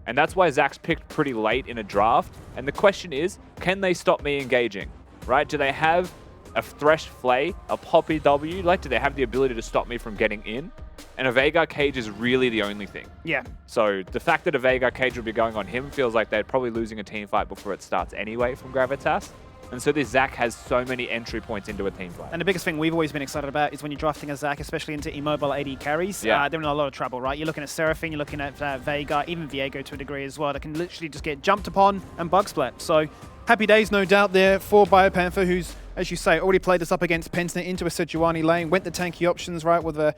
And that's why Zac's picked pretty late in a draft. And the question is, can they stop me engaging? Right? Do they have a Thresh Flay, a Poppy W? Like, do they have the ability to stop me from getting in? And a Veigar cage is really the only thing. Yeah. So the fact that a Veigar cage would be going on him feels like they're probably losing a team fight before it starts anyway from Gravitas. And so this Zac has so many entry points into a team fight. And the biggest thing we've always been excited about is when you're drafting a Zac, especially into immobile AD carries, they're in a lot of trouble, right? You're looking at Seraphine, you're looking at Veigar, even Viego to a degree as well, that can literally just get jumped upon and bug splat. So happy days, no doubt, there for Biopanther, who's, as you say, already played this up against Pentner into a Sejuani lane, went the tanky options, right, with a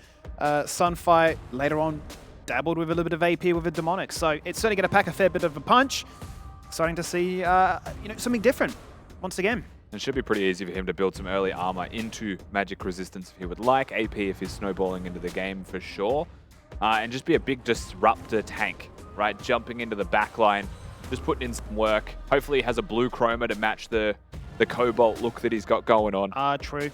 Sunfight, later on dabbled with a little bit of AP with a Demonic. So it's certainly going to pack a fair bit of a punch. Starting to see, something different once again. It should be pretty easy for him to build some early armor into magic resistance if he would like. AP if he's snowballing into the game for sure. And just be a big disruptor tank, right? Jumping into the back line, just putting in some work. Hopefully he has a blue chroma to match the Cobalt look that he's got going on. True.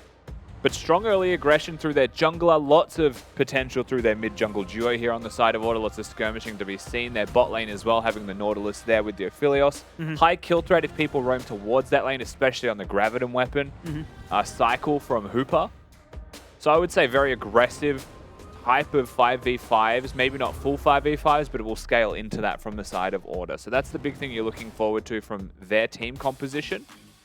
But strong early aggression through their jungler, lots of potential through their mid-jungle duo here on the side of Order, lots of skirmishing to be seen. Their bot lane as well, having the Nautilus there with the Aphelios. High kill threat if people roam towards that lane, especially on the Graviton weapon. Cycle from Hooper. So I would say very aggressive type of 5v5s, maybe not full 5v5s, but it will scale into that from the side of Order. So that's the big thing you're looking forward to from their team composition.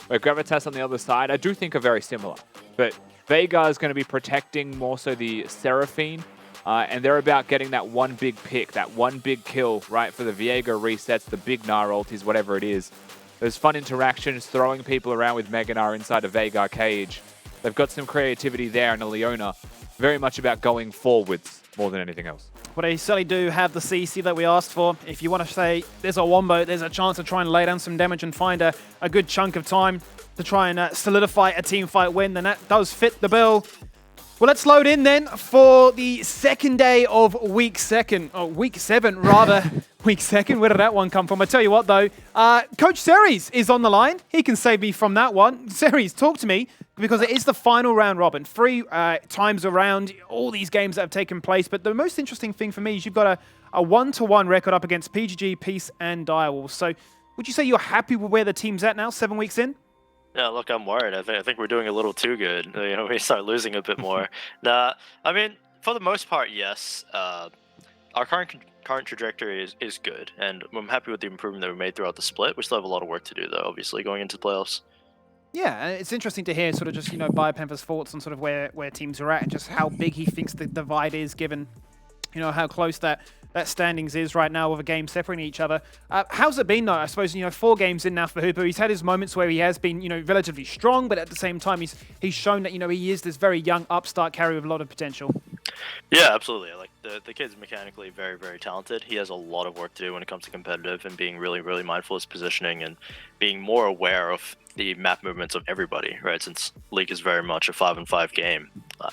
Where Gravitas on the other side, I do think are very similar. But Veigar is going to be protecting more so the Seraphine, and they're about getting that one big pick, that one big kill, right, for the Viego resets, the big Gnar ultis, whatever it is. There's fun interactions, throwing people around with Mega Gnar inside a Veigar cage. They've got some creativity there, and a Leona very much about going forwards more than anything else. Well, they certainly do have the CC that we asked for. If you want to say there's a wombo, there's a chance to try and lay down some damage and find a good chunk of time to try and solidify a team fight win, then that does fit the bill. Well, let's load in then for the second day of week 7 rather. Week 2, where did that one come from? I tell you what though, Coach Ceres is on the line. He can save me from that one. Ceres, talk to me, because it is the final round robin. 3 times around, all these games that have taken place, but the most interesting thing for me is you've got a 1-1 record up against PGG, Peace and Direwolf. So would you say you're happy with where the team's at now, 7 weeks in? Yeah, look, I'm worried. I think we're doing a little too good. You know, we start losing a bit more. Nah, I mean, for the most part, yes. Our current trajectory is good, and I'm happy with the improvement that we made throughout the split. We still have a lot of work to do, though, obviously, going into the playoffs. Yeah, and it's interesting to hear sort of just, BioPanther's thoughts on sort of where teams are at and just how big he thinks the divide is, given, how close that standings is right now with a game separating each other. How's it been, though? I suppose, 4 games in now for Hooper. He's had his moments where he has been, relatively strong, but at the same time, he's shown that, he is this very young upstart carry with a lot of potential. Yeah, absolutely. Like, the kid's mechanically very, very talented. He has a lot of work to do when it comes to competitive and being really, really mindful of his positioning and being more aware of the map movements of everybody, right? Since League is very much a 5-on-5 game,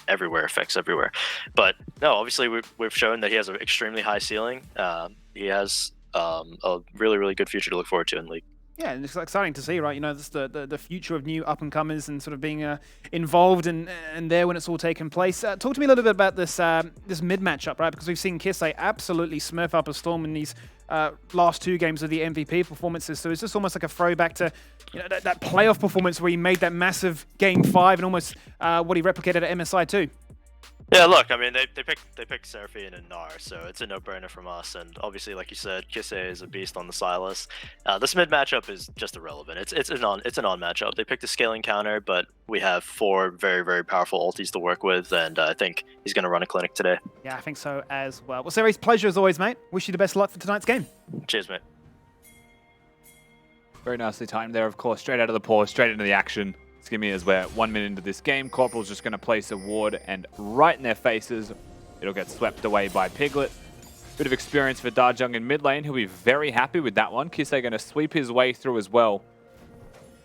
everywhere affects everywhere. But no, obviously we've shown that he has an extremely high ceiling. He has a really, really good future to look forward to in League. Yeah, and it's exciting to see, right? This the future of new up-and-comers and sort of being involved and there when it's all taken place. Talk to me a little bit about this this mid matchup, right? Because we've seen Kisei absolutely smurf up a Storm in these last 2 games of the MVP performances. So it's just almost like a throwback to that playoff performance where he made that massive Game 5 and almost what he replicated at MSI too. Yeah, look, I mean, they picked Seraphine and Gnar, so it's a no-brainer from us. And obviously, like you said, Kisei is a beast on the Silas. This mid matchup is just irrelevant. It's a non-matchup. They picked a scaling counter, but we have 4 very, very powerful ultis to work with, and I think he's going to run a clinic today. Yeah, I think so as well. Well, Ceres, pleasure as always, mate. Wish you the best of luck for tonight's game. Cheers, mate. Very nicely timed there, of course. Straight out of the pause, straight into the action. Skimmy, as we're 1 minute into this game, Corporal's just going to place a ward, and right in their faces, it'll get swept away by Piglet. Bit of experience for Darjung in mid lane. He'll be very happy with that one. Kisei going to sweep his way through as well,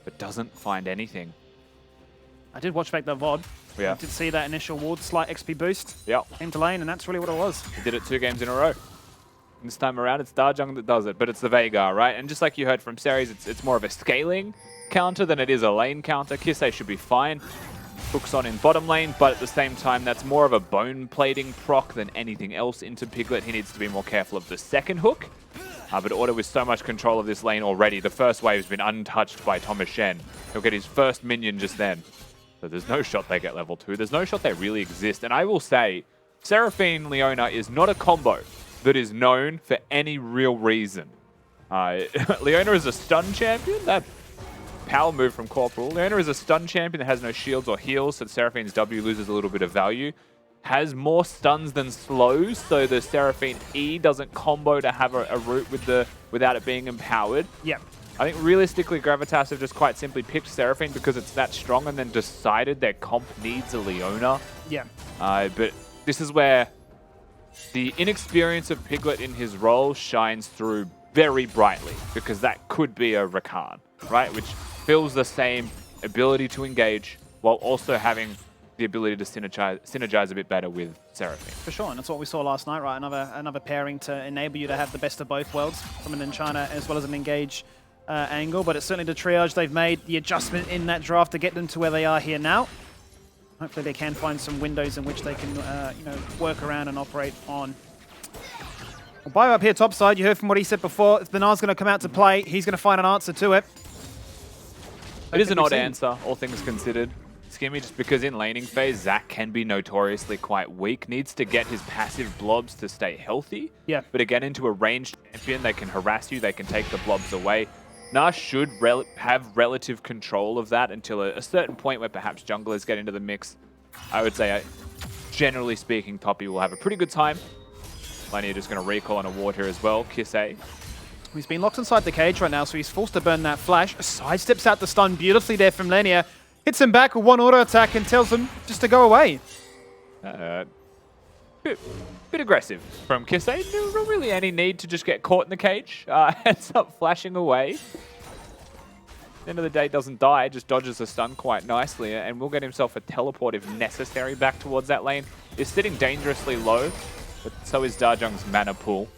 but doesn't find anything. I did watch back the VOD. Yeah. I did see that initial ward, slight XP boost. Yep. Into lane, and that's really what it was. He did it 2 games in a row. And this time around, it's Darjung that does it, but it's the Veigar, right? And just like you heard from Ceres, it's more of a scaling counter than it is a lane counter. Kisei should be fine. Hooks on in bottom lane, but at the same time, that's more of a bone plating proc than anything else into Piglet. He needs to be more careful of the second hook. But Order with so much control of this lane already. The first wave has been untouched by Thomas Shen. He'll get his first minion just then. So there's no shot they get level 2. There's no shot they really exist. And I will say, Seraphine Leona is not a combo that is known for any real reason. Leona is a stun champion. That power move from Corporal. Leona is a stun champion that has no shields or heals, so Seraphine's W loses a little bit of value. Has more stuns than slows, so the Seraphine E doesn't combo to have a route without it being empowered. Yeah. I think realistically, Gravitas have just quite simply picked Seraphine because it's that strong and then decided their comp needs a Leona. Yeah. But this is where the inexperience of Piglet in his role shines through very brightly, because that could be a Rakan, right? Which feels the same ability to engage while also having the ability to synergize a bit better with Seraphine. For sure, and that's what we saw last night, right? Another pairing to enable you to have the best of both worlds from an Enchana as well as an engage angle. But it's certainly the triage they've made, the adjustment in that draft to get them to where they are here now. Hopefully they can find some windows in which they can work around and operate on. Well, Bio up here topside, you heard from what he said before. If the Nar's going to come out to play, he's going to find an answer to it. It is an odd answer, all things considered. Skimmy, just because in laning phase, Zac can be notoriously quite weak. Needs to get his passive blobs to stay healthy. Yeah. But again, into a ranged champion, they can harass you, they can take the blobs away. Gnar should have relative control of that until a certain point where perhaps junglers get into the mix. I would say, generally speaking, Toppy will have a pretty good time. Lania just going to recall on a ward here as well. Kisei. He's been locked inside the cage right now, so he's forced to burn that flash. Sidesteps out the stun beautifully there from Lenia. Hits him back with one auto attack and tells him just to go away. Bit aggressive from Kisei. No really any need to just get caught in the cage. Ends up flashing away. the end of the day, doesn't die, just dodges the stun quite nicely, and will get himself a teleport if necessary back towards that lane. Is sitting dangerously low, but so is Dajung's mana pool.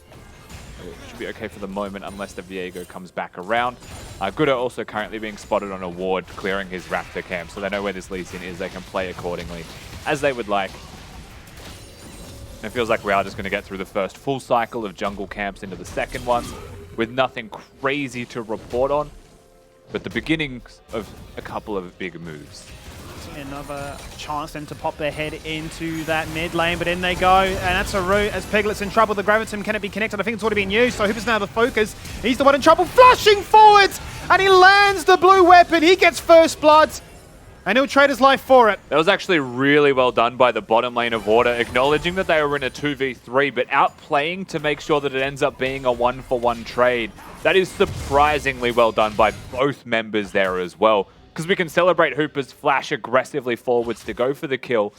It should be okay for the moment unless the Viego comes back around. Gudo also currently being spotted on a ward, clearing his Raptor camp, so they know where this Lee Sin is. They can play accordingly, as they would like. And it feels like we are just going to get through the first full cycle of jungle camps into the second ones, with nothing crazy to report on, but the beginnings of a couple of big moves. Another chance then to pop their head into that mid lane, but in they go, and that's a route as Piglet's in trouble. The Gravitas can it be connected? I think it's already been used, so Hooper's now the focus. He's the one in trouble, flashing forwards, and he lands the blue weapon. He gets first blood, and he'll trade his life for it. That was actually really well done by the bottom lane of Order, acknowledging that they were in a 2v3, but outplaying to make sure that it ends up being a 1-for-1 trade. That is surprisingly well done by both members there as well. Because we can celebrate Hooper's flash aggressively forwards to go for the kill.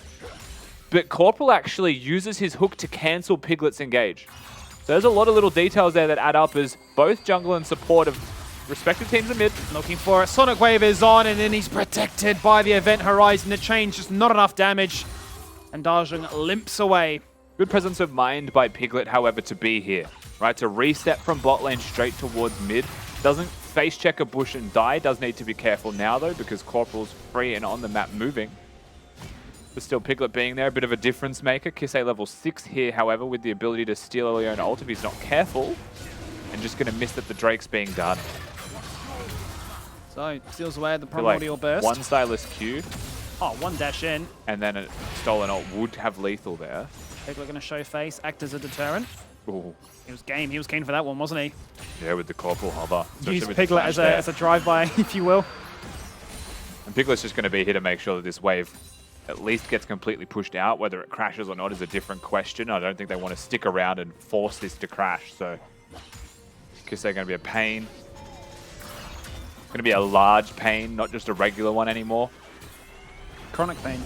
But Corporal actually uses his hook to cancel Piglet's engage. So there's a lot of little details there that add up as both jungle and support of respective teams are mid. Looking for it. Sonic Wave is on, and then he's protected by the Event Horizon. The chain, just not enough damage. And Dajung limps away. Good presence of mind by Piglet, however, to be here. Right, to reset from bot lane straight towards mid. Doesn't face check a bush and die. Does need to be careful now, though, because Corporal's free and on the map moving. But still, Piglet being there, a bit of a difference maker. Kisei level 6 here, however, with the ability to steal early own ult if he's not careful. And just going to miss that the Drake's being done. So, steals away at the Primordial Burst. One Stylus Q. Oh, one dash in. And then a stolen ult would have lethal there. Piglet going to show face, act as a deterrent. Ooh. He was game. He was keen for that one, wasn't he? Yeah, with the Corporal hover. Use Piglet as a drive-by, if you will. And Piglet's just going to be here to make sure that this wave at least gets completely pushed out. Whether it crashes or not is a different question. I don't think they want to stick around and force this to crash. So, because they're going to be a pain. Going to be a large pain, not just a regular one anymore. Chronic pain.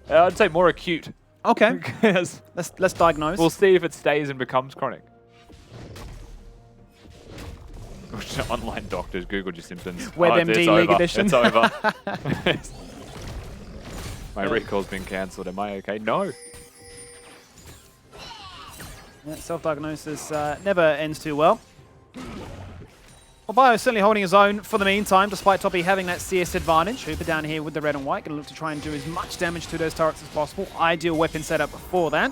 I'd say more acute. Okay. let's diagnose. We'll see if it stays and becomes chronic. Online doctors, Google your symptoms. WebMD League Edition. It's over. My recall's been cancelled. Am I okay? No. Yeah, self-diagnosis never ends too well. Well, Bio is certainly holding his own for the meantime, despite Toppy having that CS advantage. Hooper down here with the red and white, going to look to try and do as much damage to those turrets as possible. Ideal weapon setup for that.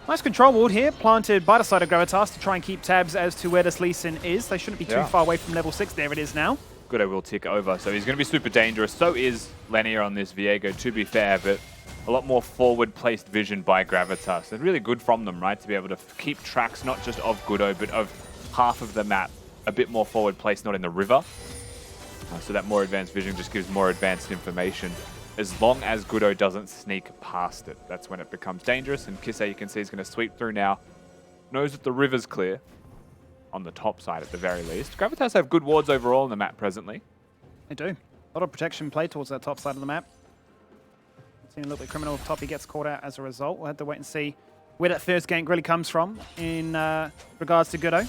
Nice control ward here, planted by the side of Gravitas to try and keep tabs as to where this Lee Sin is. They shouldn't be too far away from level 6. There it is now. Gudo will tick over, so he's going to be super dangerous. So is Lenier on this Viego, to be fair, but a lot more forward-placed vision by Gravitas. And really good from them, right, to be able to keep tracks not just of Gudo, but of half of the map. A bit more forward placed, not in the river. So that more advanced vision just gives more advanced information. As long as Gudo doesn't sneak past it, that's when it becomes dangerous. And Kisei, you can see, is going to sweep through now. Knows that the river's clear. On the top side, at the very least. Gravitas have good wards overall on the map presently. They do. A lot of protection played towards that top side of the map. Seeing a little bit criminal if Toppy gets caught out as a result. We'll have to wait and see where that first gank really comes from in regards to Gudo.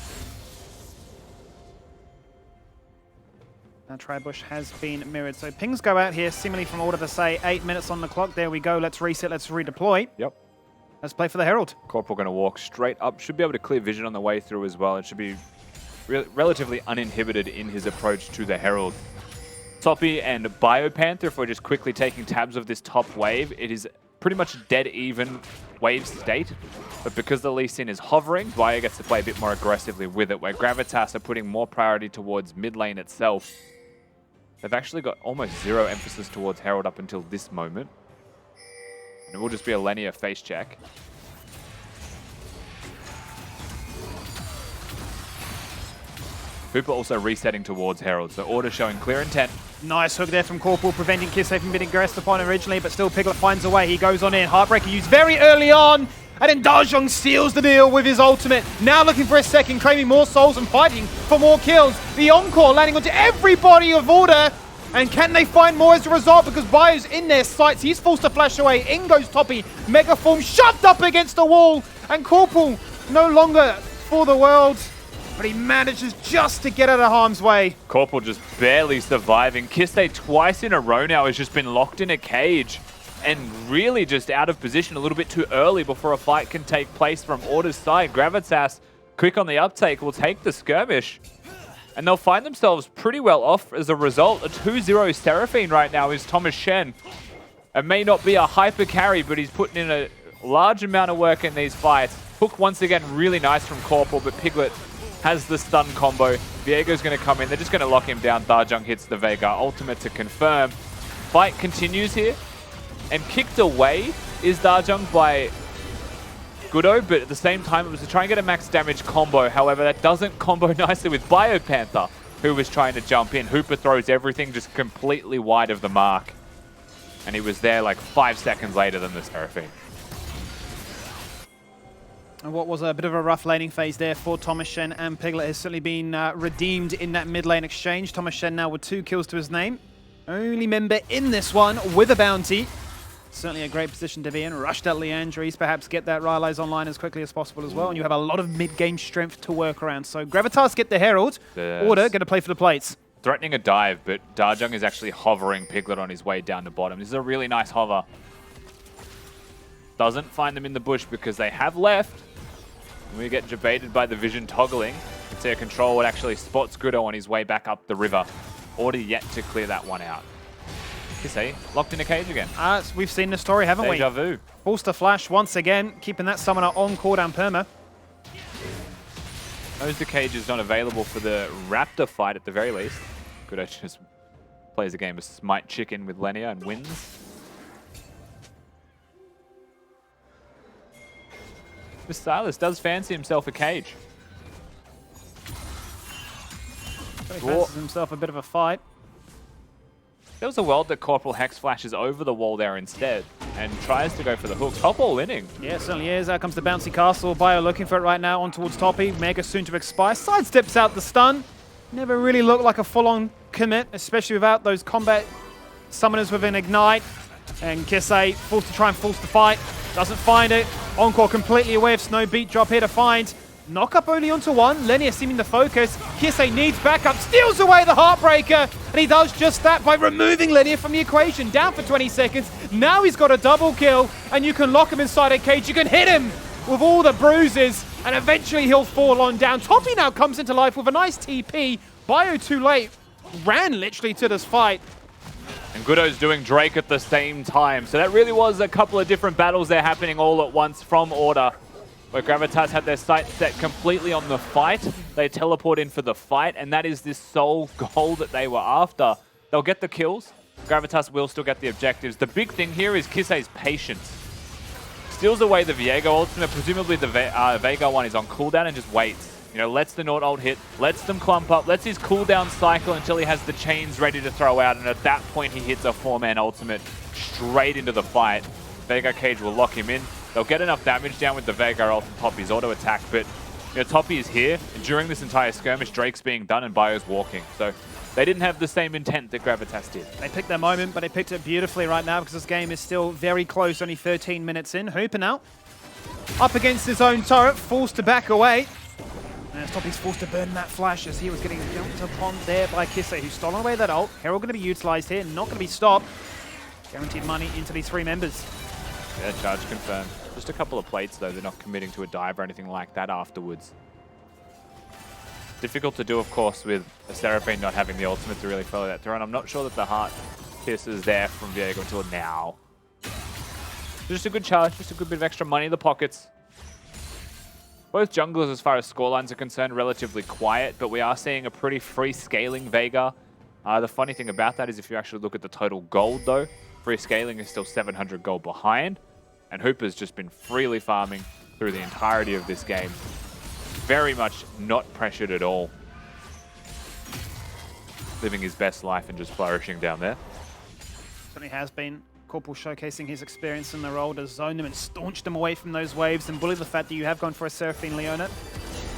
Tribush has been mirrored. So pings go out here, seemingly from order to say 8 minutes on the clock. There we go. Let's reset. Let's redeploy. Yep. Let's play for the Herald. Corporal going to walk straight up. Should be able to clear vision on the way through as well. It should be relatively uninhibited in his approach to the Herald. Toppy and Biopanther, if we're just quickly taking tabs of this top wave, it is pretty much dead even wave state. But because the Lee Sin is hovering, Bio gets to play a bit more aggressively with it, where Gravitas are putting more priority towards mid lane itself. They've actually got almost zero emphasis towards Herald up until this moment. And it will just be a linear face check. Hooper also resetting towards Herald, so Order showing clear intent. Nice hook there from Corporal, preventing Kisei from being aggressed upon originally, but still Piglet finds a way. He goes on in. Heartbreaker used very early on, and then Dajung seals the deal with his ultimate. Now looking for a second, claiming more souls and fighting for more kills. The encore landing onto everybody of Order. And can they find more as a result? Because Bio's in their sights. He's forced to flash away. In goes Toppy. Megaform shoved up against the wall. And Corporal no longer for the world. but he manages just to get out of harm's way. Corporal just barely surviving. Kisei twice in a row now has just been locked in a cage and really just out of position a little bit too early before a fight can take place from Order's side. Gravitas, quick on the uptake, will take the skirmish. And they'll find themselves pretty well off as a result. A 2-0 Seraphine right now is Thomas Shen. It may not be a hyper carry, but he's putting in a large amount of work in these fights. Hook once again really nice from Corporal, but Piglet has the stun combo. Viego's going to come in. They're just going to lock him down. Darjung hits the Vega. Ultimate to confirm. Fight continues here. And kicked away is Darjung by Goodo, but at the same time it was to try and get a max damage combo. However, that doesn't combo nicely with Biopanther, who was trying to jump in. Hooper throws everything just completely wide of the mark. And he was there like 5 seconds later than the Seraphine. And what was a bit of a rough laning phase there for Thomas Shen, and Piglet has certainly been redeemed in that mid lane exchange. Thomas Shen now with 2 kills to his name. Only member in this one with a bounty. Certainly a great position to be in. Rushed at Leandries, perhaps get that Rylai's online as quickly as possible as well. And you have a lot of mid-game strength to work around. So Gravitas get the Herald. Yes. Order going to play for the plates. Threatening a dive, but Darjung is actually hovering Piglet on his way down the bottom. This is a really nice hover. Doesn't find them in the bush because they have left. And we get debated by the vision toggling. Their control would actually spots Goodo on his way back up the river. Order yet to clear that one out. Kisei locked in a cage again. We've seen the story, haven't we? Deja vu. Booster Flash once again, keeping that summoner on cooldown perma. Knows the cage is not available for the Raptor fight at the very least. Goodo just plays a game of Smite Chicken with Lenia and wins. But Silas does fancy himself a cage. So he fancies himself a bit of a fight. There was a world that Corporal Hex flashes over the wall there instead and tries to go for the hook. Top all inning. Yeah, certainly is. Out comes the bouncy castle. Bio looking for it right now on towards Toppy. Mega soon to expire. Sidesteps out the stun. Never really looked like a full-on commit, especially without those combat summoners with an ignite. And Kisei forced to try and force the fight. Doesn't find it. Encore completely away of Snow Beat drop here to find. Knock up only onto one. Lenia seeming to focus. Kisei needs backup. Steals away the Heartbreaker. And he does just that by removing Lenia from the equation. Down for 20 seconds. Now he's got a double kill. And you can lock him inside a cage. You can hit him with all the bruises. And eventually he'll fall on down. Toppy now comes into life with a nice TP. Bio too late. Ran literally to this fight. And Goodo's doing Drake at the same time. So that really was a couple of different battles there happening all at once from Order. Where Gravitas had their sights set completely on the fight. They teleport in for the fight, and that is this sole goal that they were after. They'll get the kills. Gravitas will still get the objectives. The big thing here is Kisei's patience. Steals away the Viego ultimate. Presumably the Vega one is on cooldown and just waits. You know, lets the Nord ult hit, lets them clump up, lets his cooldown cycle until he has the chains ready to throw out, and at that point he hits a 4-man ultimate straight into the fight. Vega Cage will lock him in. They'll get enough damage down with the Vega ult and Toppy's auto attack, but you know, Toppy is here, and during this entire skirmish, Drake's being done and Bio's walking. So they didn't have the same intent that Gravitas did. They picked their moment, but they picked it beautifully right now because this game is still very close, only 13 minutes in. Hooper now up against his own turret, forced to back away. And Toppy's forced to burn that flash as he was getting jumped upon there by Kisei, who's stolen away that ult. Herald going to be utilized here, not going to be stopped. Guaranteed money into these 3 members. Yeah, charge confirmed. Just a couple of plates though, they're not committing to a dive or anything like that afterwards. Difficult to do, of course, with a Seraphine not having the ultimate to really follow that through, and I'm not sure that the heart kiss is there from Viego until now. Just a good charge, just a good bit of extra money in the pockets. Both junglers, as far as scorelines are concerned, relatively quiet, but we are seeing a pretty free scaling Vega. The funny thing about that is if you actually look at the total gold though, free scaling is still 700 gold behind, and Hooper's just been freely farming through the entirety of this game. Very much not pressured at all. Living his best life and just flourishing down there. Certainly has been. Corporal showcasing his experience in the role to zone them and staunch them away from those waves and bully the fact that you have gone for a Seraphine Leona.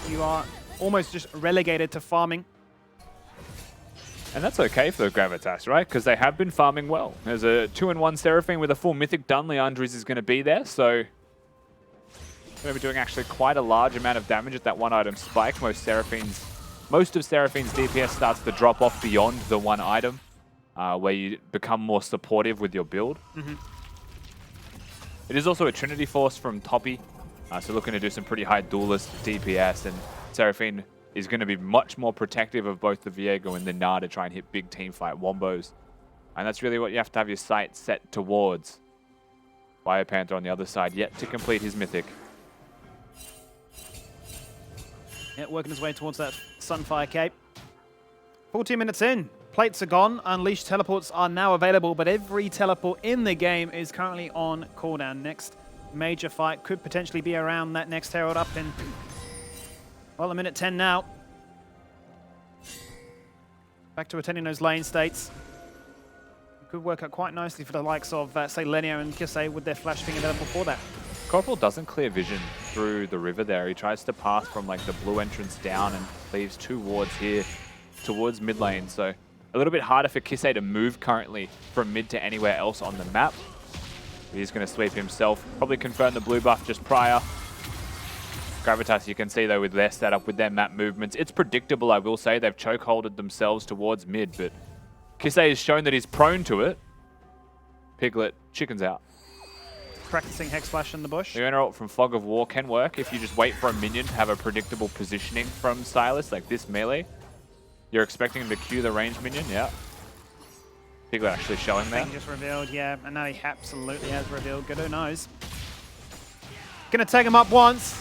You are almost just relegated to farming. And that's okay for Gravitas, right? Because they have been farming well. There's a 2-in-1 Seraphine with a full Mythic done. Leandries is going to be there, so Going to be doing actually quite a large amount of damage at that one item spike. Most of Seraphine's DPS starts to drop off beyond the one item, where you become more supportive with your build. It is also a Trinity Force from Toppy, so looking to do some pretty high duelist DPS, and Seraphine is going to be much more protective of both the Viego and the Gnar to try and hit big team fight wombos. And that's really what you have to have your sight set towards. Biopanther on the other side, yet to complete his mythic. Yeah, working his way towards that Sunfire Cape. 14 minutes in. Plates are gone. Unleashed teleports are now available, but every teleport in the game is currently on cooldown. Next major fight could potentially be around that next Herald up in, well, a minute 10 now. Back to attending those lane states. Could work out quite nicely for the likes of, say, Lenio and Kisei with their flash being available for that. Corporal doesn't clear vision through the river there. He tries to pass from like the blue entrance down and leaves 2 wards here towards mid lane. So a little bit harder for Kisei to move currently from mid to anywhere else on the map. He's going to sweep himself. Probably confirm the blue buff just prior. Gravitas, you can see though with their setup, with their map movements, it's predictable, I will say. They've chokeholded themselves towards mid, but Kisei has shown that he's prone to it. Piglet, chickens out. Practicing Hex Flash in the bush. The interrupt from Fog of War can work if you just wait for a minion to have a predictable positioning from Sylas, like this melee. You're expecting him to queue the range minion, yeah. Piglet actually showing that. Just revealed, yeah, and now he absolutely has revealed. Good, who knows? Gonna tag him up once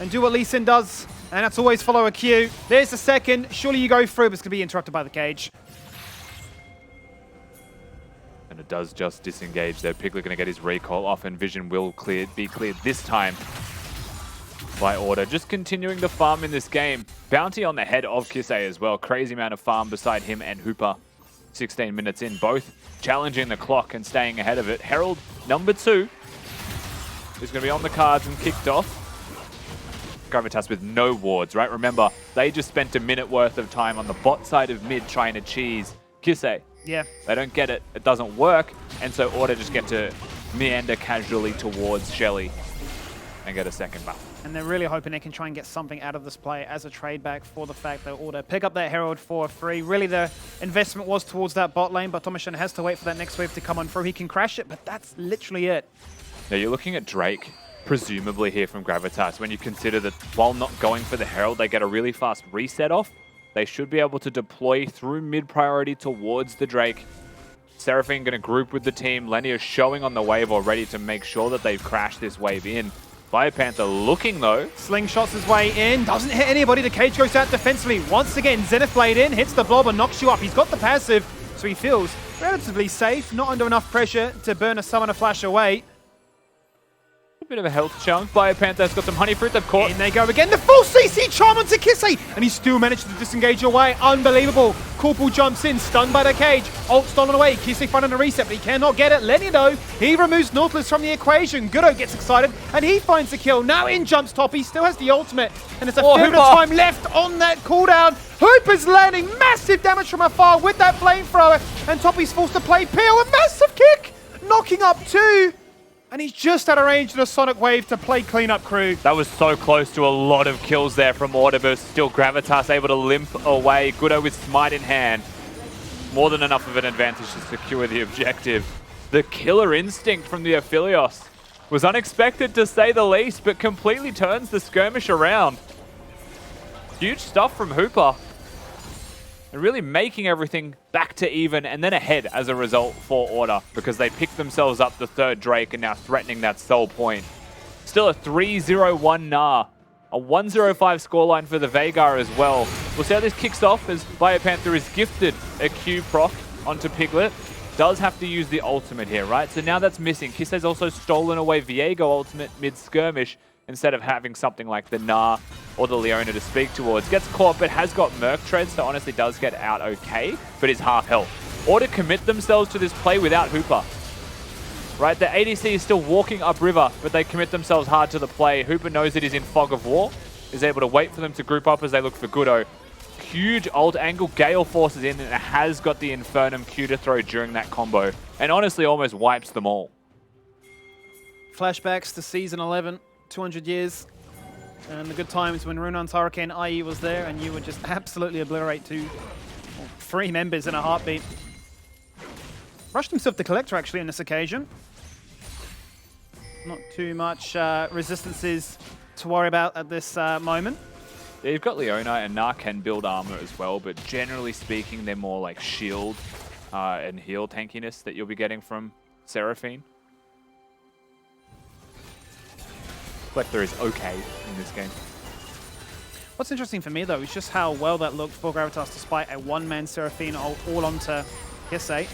and do what Lee Sin does, and that's always follow a Q. There's the second. Surely you go through, but it's gonna be interrupted by the cage. And it does just disengage there. Piglet going to get his recall off, and vision will be cleared this time by order. Just continuing the farm in this game. Bounty on the head of Kisei as well. Crazy amount of farm beside him and Hooper. 16 minutes in, both challenging the clock and staying ahead of it. Herald, number 2, is going to be on the cards and kicked off. Gravitas with no wards, right? Remember, they just spent a minute worth of time on the bot side of mid trying to cheese Kisei. Yeah. They don't get it. It doesn't work. And so Order just get to meander casually towards Shelly and get a second buff. And they're really hoping they can try and get something out of this play as a trade back for the fact that Order pick up that Herald for free. Really, the investment was towards that bot lane, but Tomashin has to wait for that next wave to come on through. He can crash it, but that's literally it. Now you're looking at Drake, presumably here from Gravitas, when you consider that while not going for the Herald, they get a really fast reset off. They should be able to deploy through mid-priority towards the Drake. Seraphine going to group with the team. Lenny is showing on the wave already to make sure that they've crashed this wave in. Biopanther looking though. Slingshots his way in. Doesn't hit anybody. The cage goes out defensively. Once again, Zenith Blade in. Hits the blob and knocks you up. He's got the passive, so he feels relatively safe. Not under enough pressure to burn a Summoner Flash away. Bit of a health chunk. Biopanther's got some honey fruit they've caught. In they go again. The full CC charm onto Kisei, and he still managed to disengage away. Unbelievable. Corporal jumps in, stunned by the cage. Ult stolen away. Kisei finding a reset, but he cannot get it. Lenny though, he removes Nautilus from the equation. Goodo gets excited, and he finds the kill. Now in jumps Toppy, still has the ultimate, and it's a fair bit of time left on that cooldown. Hooper's landing massive damage from afar with that flamethrower, and Toppy's forced to play Peel. A massive kick, knocking up 2. And he's just out of range of the Sonic Wave to play cleanup crew. That was so close to a lot of kills there from Order, but still Gravitas able to limp away. Goodo with Smite in hand. More than enough of an advantage to secure the objective. The killer instinct from the Aphelios was unexpected to say the least, but completely turns the skirmish around. Huge stuff from Hooper. And really making everything back to even and then ahead as a result for Order, because they picked themselves up the 3rd Drake and now threatening that sole point. Still a 3-0-1 Gnar. A 1-0-5 scoreline for the Veigar as well. We'll see how this kicks off as Biopanther is gifted a Q proc onto Piglet. Does have to use the ultimate here, right? So now that's missing. Kisei's also stolen away Viego ultimate mid-skirmish instead of having something like the Gnar or the Leona to speak towards. Gets caught, but has got Merc Tread, so honestly does get out okay, but is half health. Order commit themselves to this play without Hooper. Right, the ADC is still walking upriver, but they commit themselves hard to the play. Hooper knows that he's in Fog of War, is able to wait for them to group up as they look for Goodo. Huge ult angle, Gale forces in, and has got the Infernum Q to throw during that combo, and honestly almost wipes them all. Flashbacks to Season 11. 200 years. And the good times when Runan's Hurricane IE was there and you would just absolutely obliterate 3 members in a heartbeat. Rushed himself to Collector actually on this occasion. Not too much resistances to worry about at this moment. Yeah, you've got Leona, and Na can build armor as well, but generally speaking, they're more like shield and heal tankiness that you'll be getting from Seraphine. Collector is okay in this game. What's interesting for me though is just how well that looked for Gravitas despite a one-man Seraphine all onto Kisei.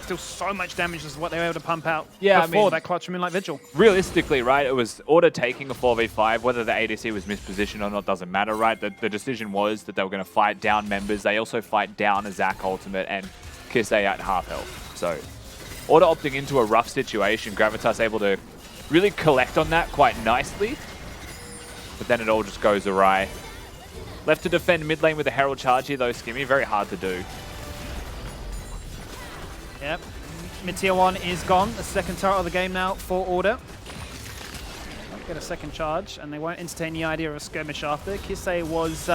Still so much damage as what they were able to pump out before that clutch from Moonlight Vigil. Realistically, right, it was Order taking a 4v5. Whether the ADC was mispositioned or not doesn't matter, right? The decision was that they were going to fight down members. They also fight down a Zac ultimate and Kisei at half health. So Order opting into a rough situation, Gravitas able to really collect on that quite nicely. But then it all just goes awry. Left to defend mid lane with a Herald charge here though, Skimmy. Very hard to do. Yep. Mid tier 1 is gone. The second turret of the game now for Order. Won't get a second charge, and they won't entertain the idea of a skirmish after. Kisei was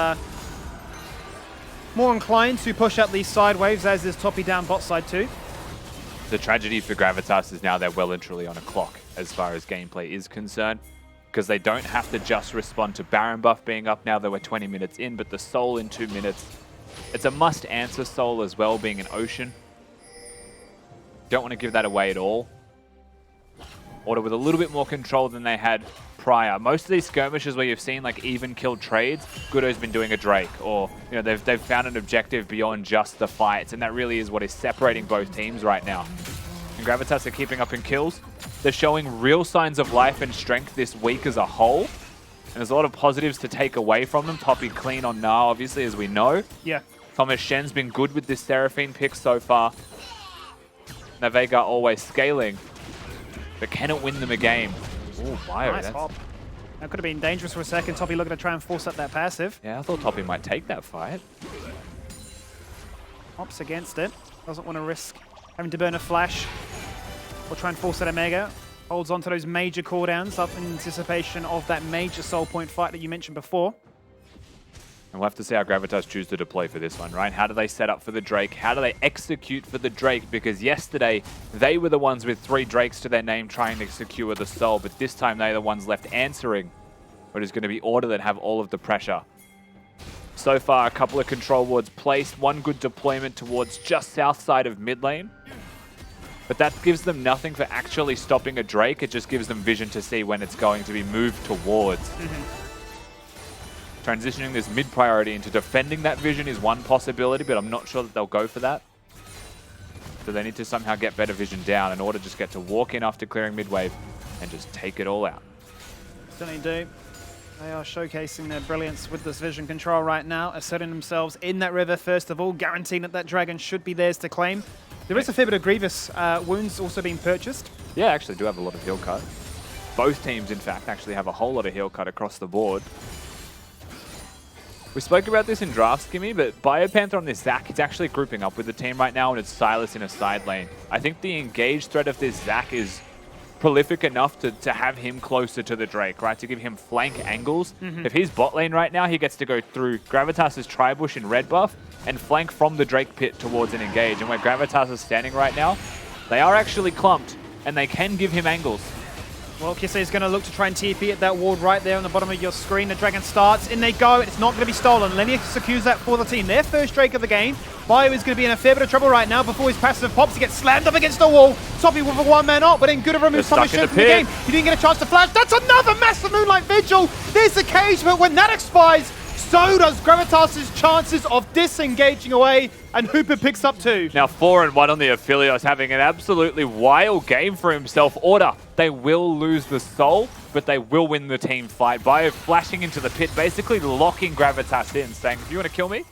more inclined to push out these side waves, as is Toppy down bot side too. The tragedy for Gravitas is now they're well and truly on a clock as far as gameplay is concerned, because they don't have to just respond to Baron buff being up now. They were 20 minutes in, but the Soul in 2 minutes. It's a must-answer Soul as well, being an Ocean. Don't want to give that away at all. Order with a little bit more control than they had prior. Most of these skirmishes where you've seen like even kill trades, Gudo's been doing a Drake, or you know they've found an objective beyond just the fights, and that really is what is separating both teams right now. And Gravitas are keeping up in kills. They're showing real signs of life and strength this week as a whole, and there's a lot of positives to take away from them. Toppy clean on Na, obviously, as we know. Yeah. Thomas Shen's been good with this Seraphine pick so far. Navega always scaling, but can it win them a game? Oh, Bio. Nice hop. That could have been dangerous for a second. Toppy looking to try and force up that passive. Yeah, I thought Toppy might take that fight. Hops against it. Doesn't want to risk having to burn a flash or try and force that Omega. Holds on to those major cooldowns up in anticipation of that major soul point fight that you mentioned before. And we'll have to see how Gravitas choose to deploy for this one, right? How do they set up for the Drake? How do they execute for the Drake? Because yesterday, they were the ones with 3 Drakes to their name trying to secure the Soul, but this time they're the ones left answering what is going to be Order that have all of the pressure. So far, a couple of control wards placed, one good deployment towards just south side of mid lane. But that gives them nothing for actually stopping a Drake. It just gives them vision to see when it's going to be moved towards. Transitioning this mid priority into defending that vision is one possibility, but I'm not sure that they'll go for that. So they need to somehow get better vision down in order to just get to walk in after clearing mid wave and just take it all out. Certainly do. They are showcasing their brilliance with this vision control right now, asserting themselves in that river first of all, guaranteeing that that dragon should be theirs to claim. There is a fair bit of Grievous wounds also being purchased. Yeah, actually do have a lot of heal cut. Both teams, in fact, actually have a whole lot of heal cut across the board. We spoke about this in draft, Skimmy, but Biopanther on this Zac, it's actually grouping up with the team right now, and it's Silas in a side lane. I think the engaged threat of this Zac is prolific enough to have him closer to the Drake, right? To give him flank angles. If he's bot lane right now, he gets to go through Gravitas' Tribush in red buff and flank from the Drake pit towards an engage. And where Gravitas is standing right now, they are actually clumped, and they can give him angles. Well, Kisei is going to look to try and TP at that ward right there on the bottom of your screen. The Dragon starts, in they go. It's not going to be stolen. Lenny secures that for the team. Their first Drake of the game. Bio is going to be in a fair bit of trouble right now before his passive pops. He gets slammed up against the wall. Toppy with a one-man ult, but then Gudo removes Thomas Shen from the game. He didn't get a chance to flash. That's another massive Moonlight Vigil. There's a cage, but when that expires, so does Gravitas' chances of disengaging away, and Hooper picks up 2. Now 4-1 on the Aphelios, having an absolutely wild game for himself. Order, they will lose the Soul, but they will win the team fight. Bio flashing into the pit, basically locking Gravitas in, saying, if you want to kill me,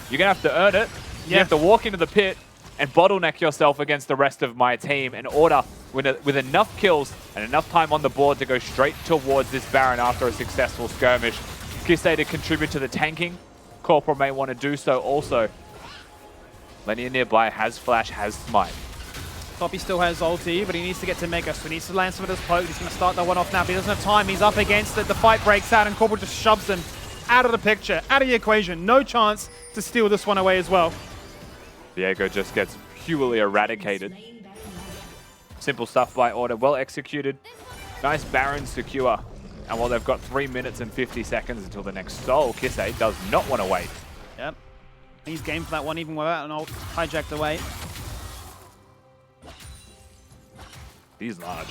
you're going to have to earn it. You have to walk into the pit and bottleneck yourself against the rest of my team. And Order, with enough kills and enough time on the board to go straight towards this Baron after a successful skirmish. Kisei to contribute to the tanking. Corporal may want to do so also. Lenny nearby has flash, has smite. Toppy still has ulti, but he needs to get to Mega, so he needs to land some of this poke. He's going to start that one off now, but he doesn't have time. He's up against it. The fight breaks out, and Corporal just shoves him out of the picture, out of the equation. No chance to steal this one away as well. Viego just gets purely eradicated. Simple stuff by Order, well executed. Nice Baron secure. And while they've got 3 minutes and 50 seconds until the next soul, Kisei does not want to wait. Yep. He's game for that one, even without an ult hijacked away. He's large.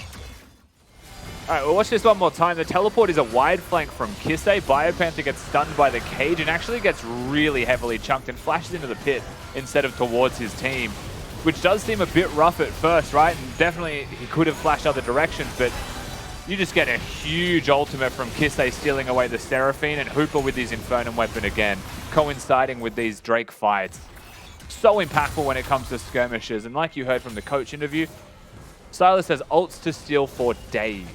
All right, we'll watch this one more time. The teleport is a wide flank from Kisei. Biopanther gets stunned by the cage and actually gets really heavily chunked and flashes into the pit instead of towards his team, which does seem a bit rough at first, right? And definitely he could have flashed other directions, but you just get a huge ultimate from Kisei stealing away the Seraphine, and Hooper with his Infernum weapon again, coinciding with these Drake fights. So impactful when it comes to skirmishes, and like you heard from the coach interview, Silas has ults to steal for days.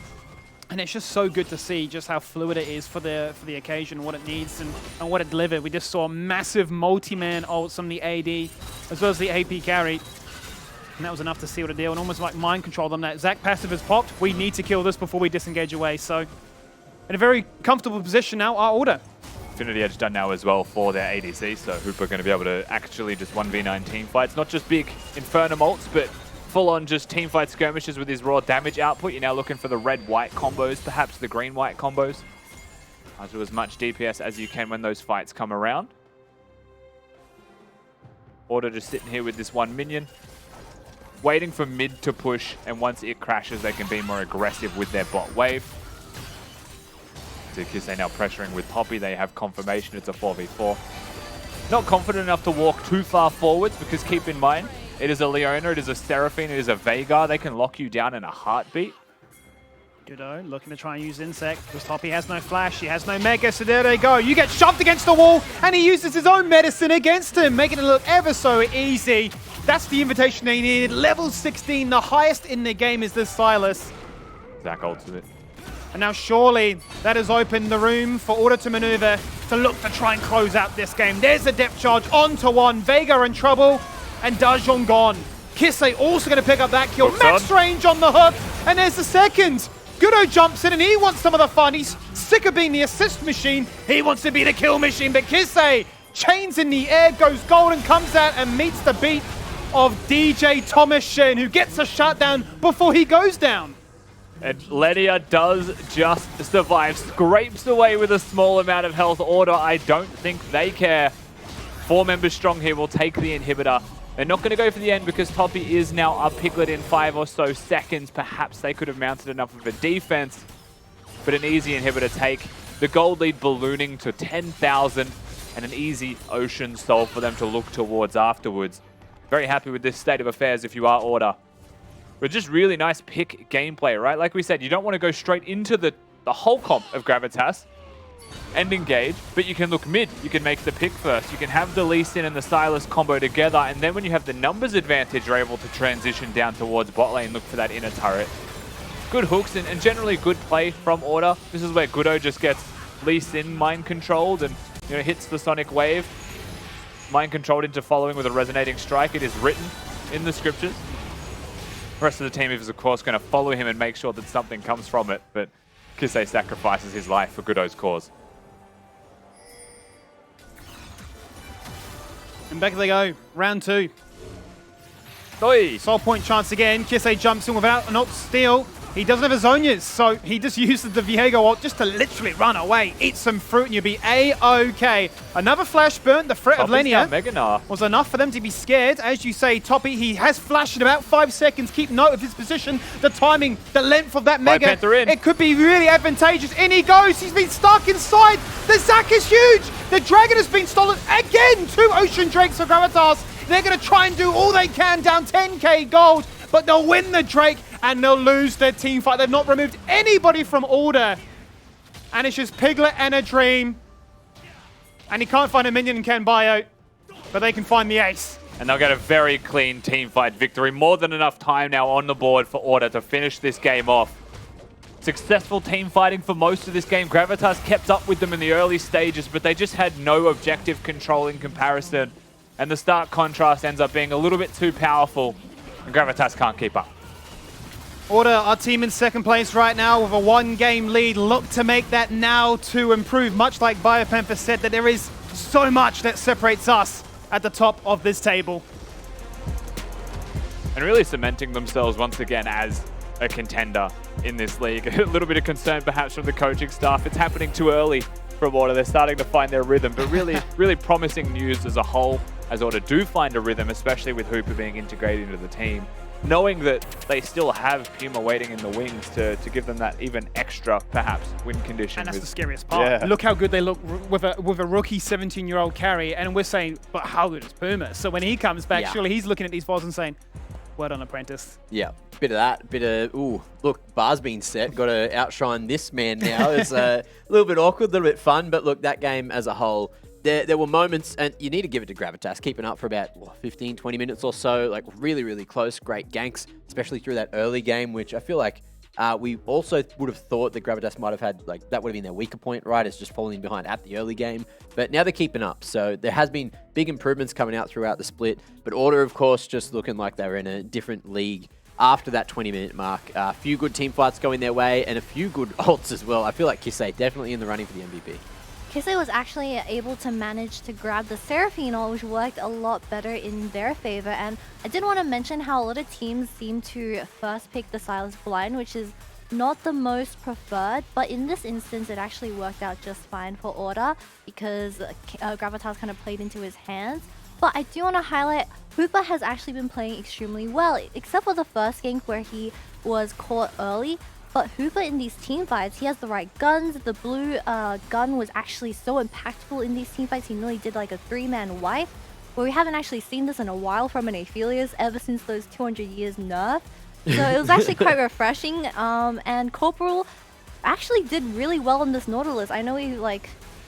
And it's just so good to see just how fluid it is for the occasion, what it needs and what it delivered. We just saw massive multi-man ults from the AD as well as the AP carry. And that was enough to seal the deal and almost like mind control them. That Zac passive has popped. We need to kill this before we disengage away. So in a very comfortable position now, our Order. Infinity Edge done now as well for their ADC, so Hooper going to be able to actually just 1v9 team fights. Not just big Infernum ults, but full-on just teamfight skirmishes with his raw damage output. You're now looking for the red-white combos, perhaps the green-white combos. I'll do as much DPS as you can when those fights come around. Order just sitting here with this one minion, waiting for mid to push, and once it crashes, they can be more aggressive with their bot wave. So Kisei now pressuring with Poppy. They have confirmation it's a 4v4. Not confident enough to walk too far forwards because keep in mind, it is a Leona, it is a Seraphine, it is a Veigar. They can lock you down in a heartbeat. Goodo looking to try and use Insect because Toppy has no flash, he has no Mega, so there they go. You get shoved against the wall and he uses his own medicine against him, making it look ever so easy. That's the invitation they needed. Level 16, the highest in the game is this Silas. Zac ultimate. And now surely that has opened the room for Order to maneuver to look to try and close out this game. There's a depth charge onto one. Veigar in trouble and Dajong gone. Kisei also going to pick up that kill. Max range on the hook. And there's the second. Goodo jumps in and he wants some of the fun. He's sick of being the assist machine. He wants to be the kill machine. But Kisei chains in the air, goes gold and comes out and meets the beat of DJ Thomas Shen, who gets a shutdown before he goes down. And Lenia does just survive, scrapes away with a small amount of health. Order, I don't think they care. 4 members strong here will take the inhibitor. They're not going to go for the end because Toppy is now up Piglet in 5 or so seconds. Perhaps they could have mounted enough of a defense, but an easy inhibitor take. The gold lead ballooning to 10,000 and an easy Ocean soul for them to look towards afterwards. Very happy with this state of affairs if you are Order. But just really nice pick gameplay, right? Like we said, you don't want to go straight into the whole comp of Gravitas and engage, but you can look mid. You can make the pick first. You can have the Lee Sin and the Silas combo together, and then when you have the numbers advantage, you're able to transition down towards bot lane, look for that inner turret. Good hooks and generally good play from Order. This is where Goodo just gets Lee Sin mind controlled and hits the Sonic Wave. Mind controlled into following with a resonating strike. It is written in the scriptures. The rest of the team is, of course, going to follow him and make sure that something comes from it, but Kisei sacrifices his life for Goodo's cause. And back they go, round 2. Oi! Soul point chance again. Kisei jumps in without an ult steal. He doesn't have Azonias, so he just uses the Viego ult just to literally run away, eat some fruit, and you'll be A-OK. Another flash burn. The threat of Lenia was enough for them to be scared. As you say, Toppy, he has flashed in about 5 seconds. Keep note of his position, the timing, the length of that Mega. It could be really advantageous. In he goes. He's been stuck inside. The Zac is huge. The Dragon has been stolen again. 2 Ocean Drakes for Gravitas. They're going to try and do all they can, down 10k gold, but they'll win the Drake and they'll lose their team fight. They've not removed anybody from Order. And it's just Piglet and a Dream. And he can't find a minion in Ken Bio, but they can find the ace. And they'll get a very clean team fight victory. More than enough time now on the board for Order to finish this game off. Successful team fighting for most of this game. Gravitas kept up with them in the early stages, but they just had no objective control in comparison. And the stark contrast ends up being a little bit too powerful. And Gravitas can't keep up. Order, our team in second place right now with a 1-game lead. Look to make that now to improve. Much like Biopemphis said, that there is so much that separates us at the top of this table. And really cementing themselves once again as a contender in this league. A little bit of concern perhaps from the coaching staff. It's happening too early from Order. They're starting to find their rhythm, but really promising news as a whole as Order do find a rhythm, especially with Hooper being integrated into the team. Knowing that they still have Puma waiting in the wings to give them that even extra, perhaps, win condition. And that's the scariest part. Yeah. Look how good they look with a rookie 17-year-old carry, and we're saying, but how good is Puma? So when he comes back, surely he's looking at these balls and saying, well done, apprentice. Yeah, bit of that, bit of, ooh, look, bar's been set. Got to outshine this man now. It's a little bit awkward, a little bit fun, but look, that game as a whole, there were moments, and you need to give it to Gravitas, keeping up for about 15, 20 minutes or so, like really close, great ganks, especially through that early game, which I feel like we also would have thought that Gravitas might have had, like, that would have been their weaker point, right? It's just falling behind at the early game. But now they're keeping up. So there has been big improvements coming out throughout the split. But Order, of course, just looking like they were in a different league after that 20-minute mark. A few good team fights going their way and a few good ults as well. I feel like Kisei definitely in the running for the MVP. Kisei was actually able to manage to grab the Seraphine ult, which worked a lot better in their favor. And I did want to mention how a lot of teams seem to first pick the Silas Blind, which is not the most preferred, but in this instance it actually worked out just fine for Order because Gravitas kind of played into his hands. But I do want to highlight Hooper has actually been playing extremely well, except for the first gank where he was caught early. But Hooper in these team fights, he has the right guns. The blue gun was actually so impactful in these team fights. He nearly did like a 3-man wipe. But we haven't actually seen this in a while from an Aphelios ever since those 200 years nerf. So it was actually quite refreshing. And Corporal actually did really well in this Nautilus. I know he's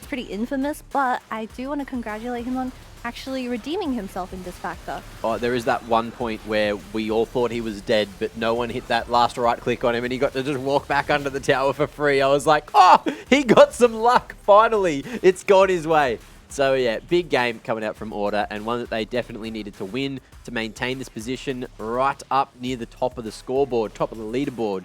pretty infamous, but I do want to congratulate him on actually redeeming himself in this factor. Oh, there is that one point where we all thought he was dead, but no one hit that last right click on him and he got to just walk back under the tower for free. I was like, oh, he got some luck, finally. It's gone his way. So yeah, big game coming out from Order, and one that they definitely needed to win to maintain this position right up near the top of the scoreboard, top of the leaderboard.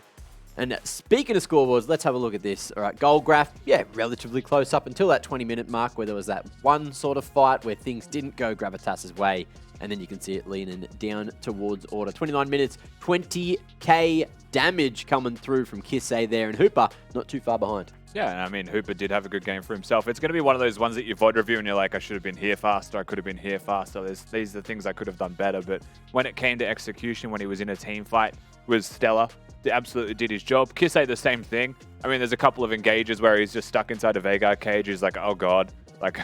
And speaking of scoreboards, let's have a look at this. All right, goal graph, yeah, relatively close up until that 20-minute mark where there was that one sort of fight where things didn't go Gravitas' way. And then you can see it leaning down towards Order. 29 minutes, 20k damage coming through from Kisei there. And Hooper, not too far behind. Yeah, and I mean, Hooper did have a good game for himself. It's going to be one of those ones that you VOD review and you're like, I should have been here faster, I could have been here faster. These are the things I could have done better. But when it came to execution, when he was in a team fight, was stellar. He absolutely did his job. Kisei, the same thing. I mean, there's a couple of engages where he's just stuck inside a Veigar cage. He's like, oh God, like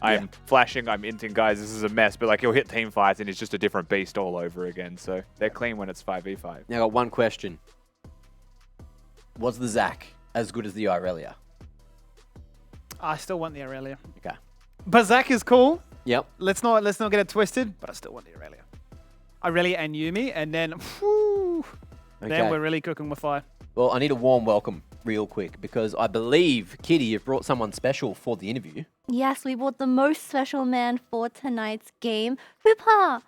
I'm flashing, I'm inting guys, this is a mess. But like he'll hit team fights and he's just a different beast all over again. So they're clean when it's 5v5. Now I got one question. Was the Zac as good as the Irelia? I still want the Aurelia. Okay. But Zac is cool. Yep. Let's not get it twisted, but I still want the Aurelia. Aurelia and Yumi, and then whew, then we're really cooking with fire. Well, I need a warm welcome real quick because I believe, Kitty, you've brought someone special for the interview. Yes, we brought the most special man for tonight's game. Hooper,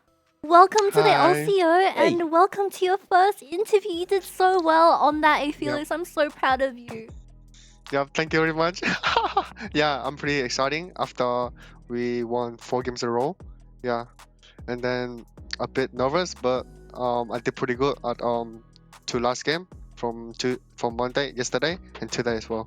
welcome to the LCO and welcome to your first interview. You did so well on that, Aphelios. I'm so proud of you. Yeah, thank you very much. Yeah, I'm pretty exciting after we won 4 games in a row. Yeah, and then a bit nervous, but I did pretty good at 2 last game from Monday, yesterday, and today as well.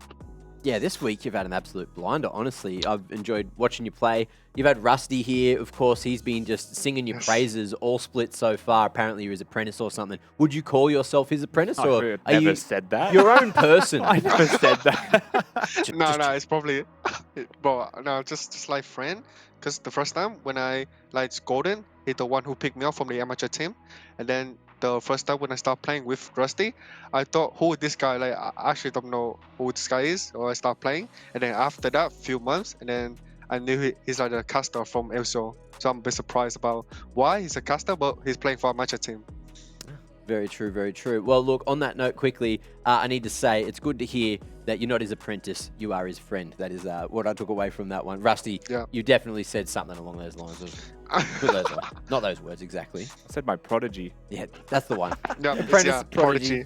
Yeah, this week you've had an absolute blinder, honestly. I've enjoyed watching you play. You've had Rusty here, of course. He's been just singing your praises all split so far. Apparently you're his apprentice or something. Would you call yourself his apprentice? Or I never said that. Your own person? I never said that. No, it's probably, but no, just like friend. Because the first time when I like Golden, he's the one who picked me up from the amateur team, and then the first time when I started playing with Rusty, I thought, who is this guy? Like, I actually don't know who this guy is, or I start playing. And then after that, few months, and then I knew he's like a caster from LCO. So I'm a bit surprised about why he's a caster, but he's playing for a amateur team. Very true, very true. Well, look, on that note, quickly, I need to say it's good to hear that you're not his apprentice, you are his friend. That is what I took away from that one. Rusty, you definitely said something along those lines. Not those words exactly. I said my prodigy. Yeah, that's the one. Apprentice, prodigy.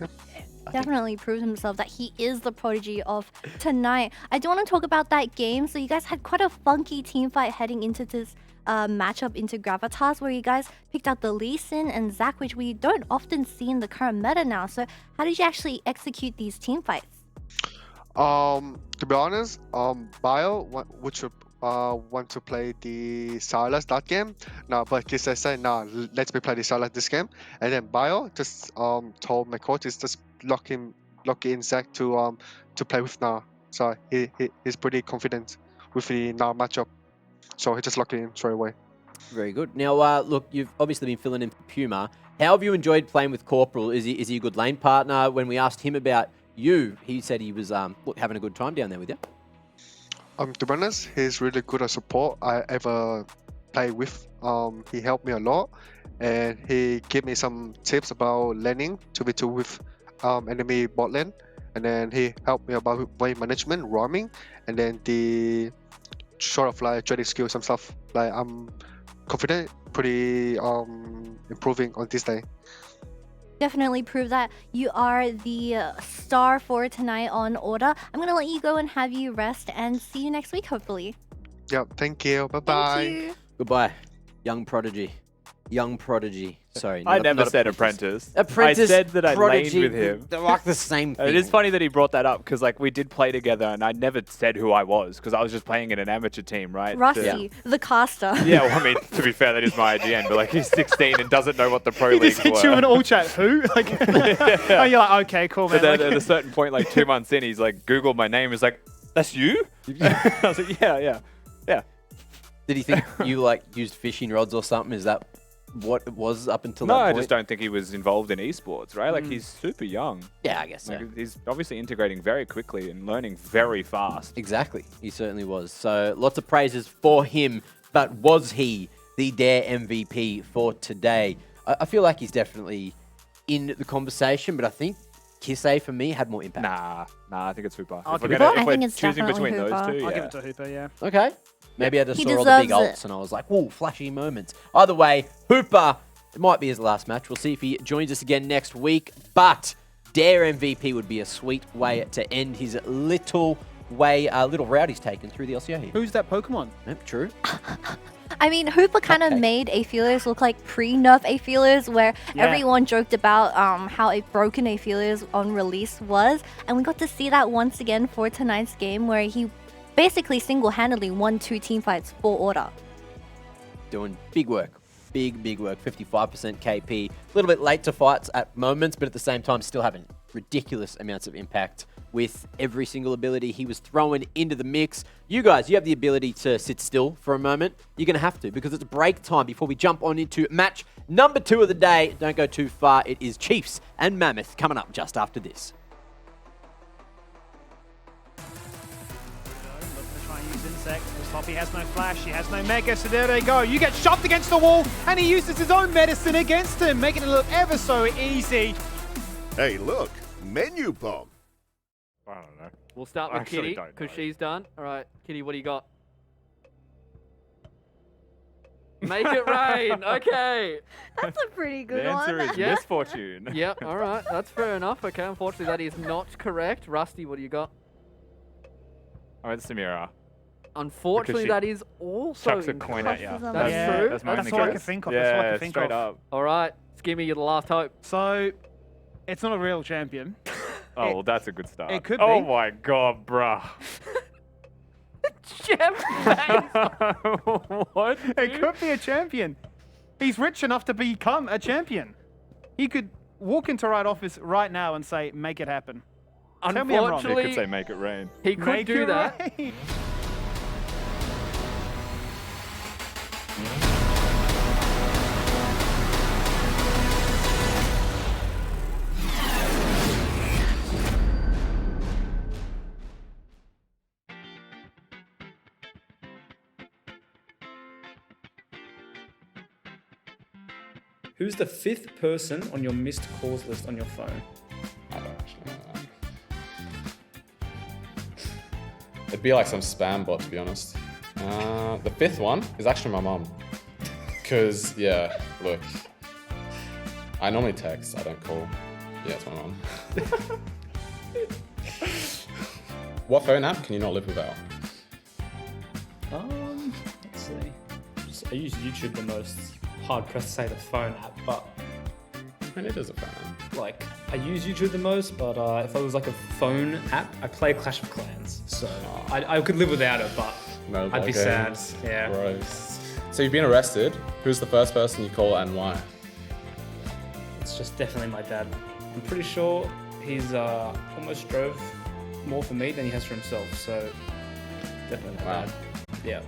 Definitely proved himself that he is the prodigy of tonight. I do want to talk about that game. So you guys had quite a funky team fight heading into this matchup into Gravitas, where you guys picked out the Lee Sin and Zac, which we don't often see in the current meta now. So how did you actually execute these team fights? To be honest, Bio, which want to play the Silas that game. No, but Kisei said, nah, let me play the Silas this game. And then Bio just told my coach is just lock in Zac to play with Na. So he's pretty confident with the Na matchup. So he just locked it in straight away. Very good. Now, look, you've obviously been filling in for Puma. How have you enjoyed playing with Corporal? Is he a good lane partner? When we asked him about you, he said he was having a good time down there with you. To be honest, he's really good at support I ever played with. He helped me a lot, and he gave me some tips about laning 2v2 with enemy bot lane, and then he helped me about wave management, roaming, and then the sort of like trading skills and stuff. Like I'm confident, pretty improving on this day. Definitely prove that you are the star for tonight on Order. I'm going to let you go and have you rest and see you next week, hopefully. Yep, thank you. Bye-bye. Thank you. Goodbye, young prodigy. Young prodigy. Sorry. I not- never not said apprentice. Apprentice. I said that I prodigy, laned with him. They're like the same thing. It is funny that he brought that up because like we did play together and I never said who I was because I was just playing in an amateur team, right? Rusty, the caster. Yeah, well, I mean, to be fair, that is my IGN, but like he's 16 and doesn't know what the pro He leagues just hit you in an were. all chat. Who? Like, oh, you're like, okay, cool, man. But then Like- at a certain point, like 2 months in, he's like Googled my name. He's like, "That's you?" I was like, "Yeah." Did he think you like used fishing rods or something? Is that what it was up until No, that I point? just don't think he was involved in esports, right? Like he's super young. Yeah, I guess so. Like, he's obviously integrating very quickly and learning very fast. Exactly. He certainly was. So lots of praises for him. But was he the Dare MVP for today? I feel like he's definitely in the conversation, but I think Kisei, for me, had more impact. Nah, I think it's Hooper. I'll If we're give it- gonna- I if we're think it's choosing definitely between those Hooper. two, I'll yeah. give it to Hooper, yeah. Okay. Maybe I just He saw all the big deserves it. ults and I was like, ooh, flashy moments. Either way, Hooper, it might be his last match. We'll see if he joins us again next week. But Dare MVP would be a sweet way to end his little route he's taken through the LCO here. Who's that Pokemon? Yep, true. I mean, Hooper kind of Okay. made Aphelios look like pre-nerf Aphelios, where Yeah. everyone joked about how a broken Aphelios on release was. And we got to see that once again for tonight's game, where he basically single-handedly won 2 team fights for Order. Doing big work. Big work. 55% KP. A little bit late to fights at moments, but at the same time still having ridiculous amounts of impact with every single ability he was throwing into the mix. You guys, you have the ability to sit still for a moment. You're going to have to because it's break time before we jump on into match number 2 of the day. Don't go too far. It is Chiefs and Mammoth coming up just after this. Looking to try and use Insect. Sloppy has no flash, he has no mega, so there they go. You get shoved against the wall, and he uses his own medicine against him, making it look ever so easy. Hey, look, menu bomb. I don't know. We'll start I with actually Kitty, don't because know. she's done. All right, Kitty, what do you got? Make it rain. Okay. That's a pretty good The answer one. is Yeah. misfortune. Yep. All right. That's fair enough. Okay. Unfortunately, that is not correct. Rusty, what do you got? I went Samira. Unfortunately, she that is also Chucks a coin at incorrect. you. That's That's Yeah, true. That's my That's only all I can guess. think of. That's all I Yeah, can think straight of. up. All right. Skimmy, you're the last hope. So, it's not a real champion. Oh, well, that's a good start. it could Oh be. my god, bruh. Gem face. What? It could be a champion. He's rich enough to become a champion. He could walk into right office right now and say, make it happen. Tell me I'm wrong. He Unfortunately, could say make it rain. he could Make do it that. rain. Who's the 5th person on your missed calls list on your phone? I don't actually know that. It'd be like some spam bot, to be honest. The 5th one is actually my mum. Because, yeah, look, I normally text, I don't call. Yeah, it's my mum. What phone app can you not live without? Let's see. I use YouTube the most. Hard pressed to say the phone app, but And it is a phone app. like I use YouTube the most. But if I was like a phone app, I play Clash of Clans, so I could live without it, but Mobile I'd be games. sad. Yeah. Gross. So you've been arrested. Who's the first person you call and why? It's just definitely my dad. I'm pretty sure he's almost drove more for me than he has for himself, so definitely my Wow. dad. Yeah.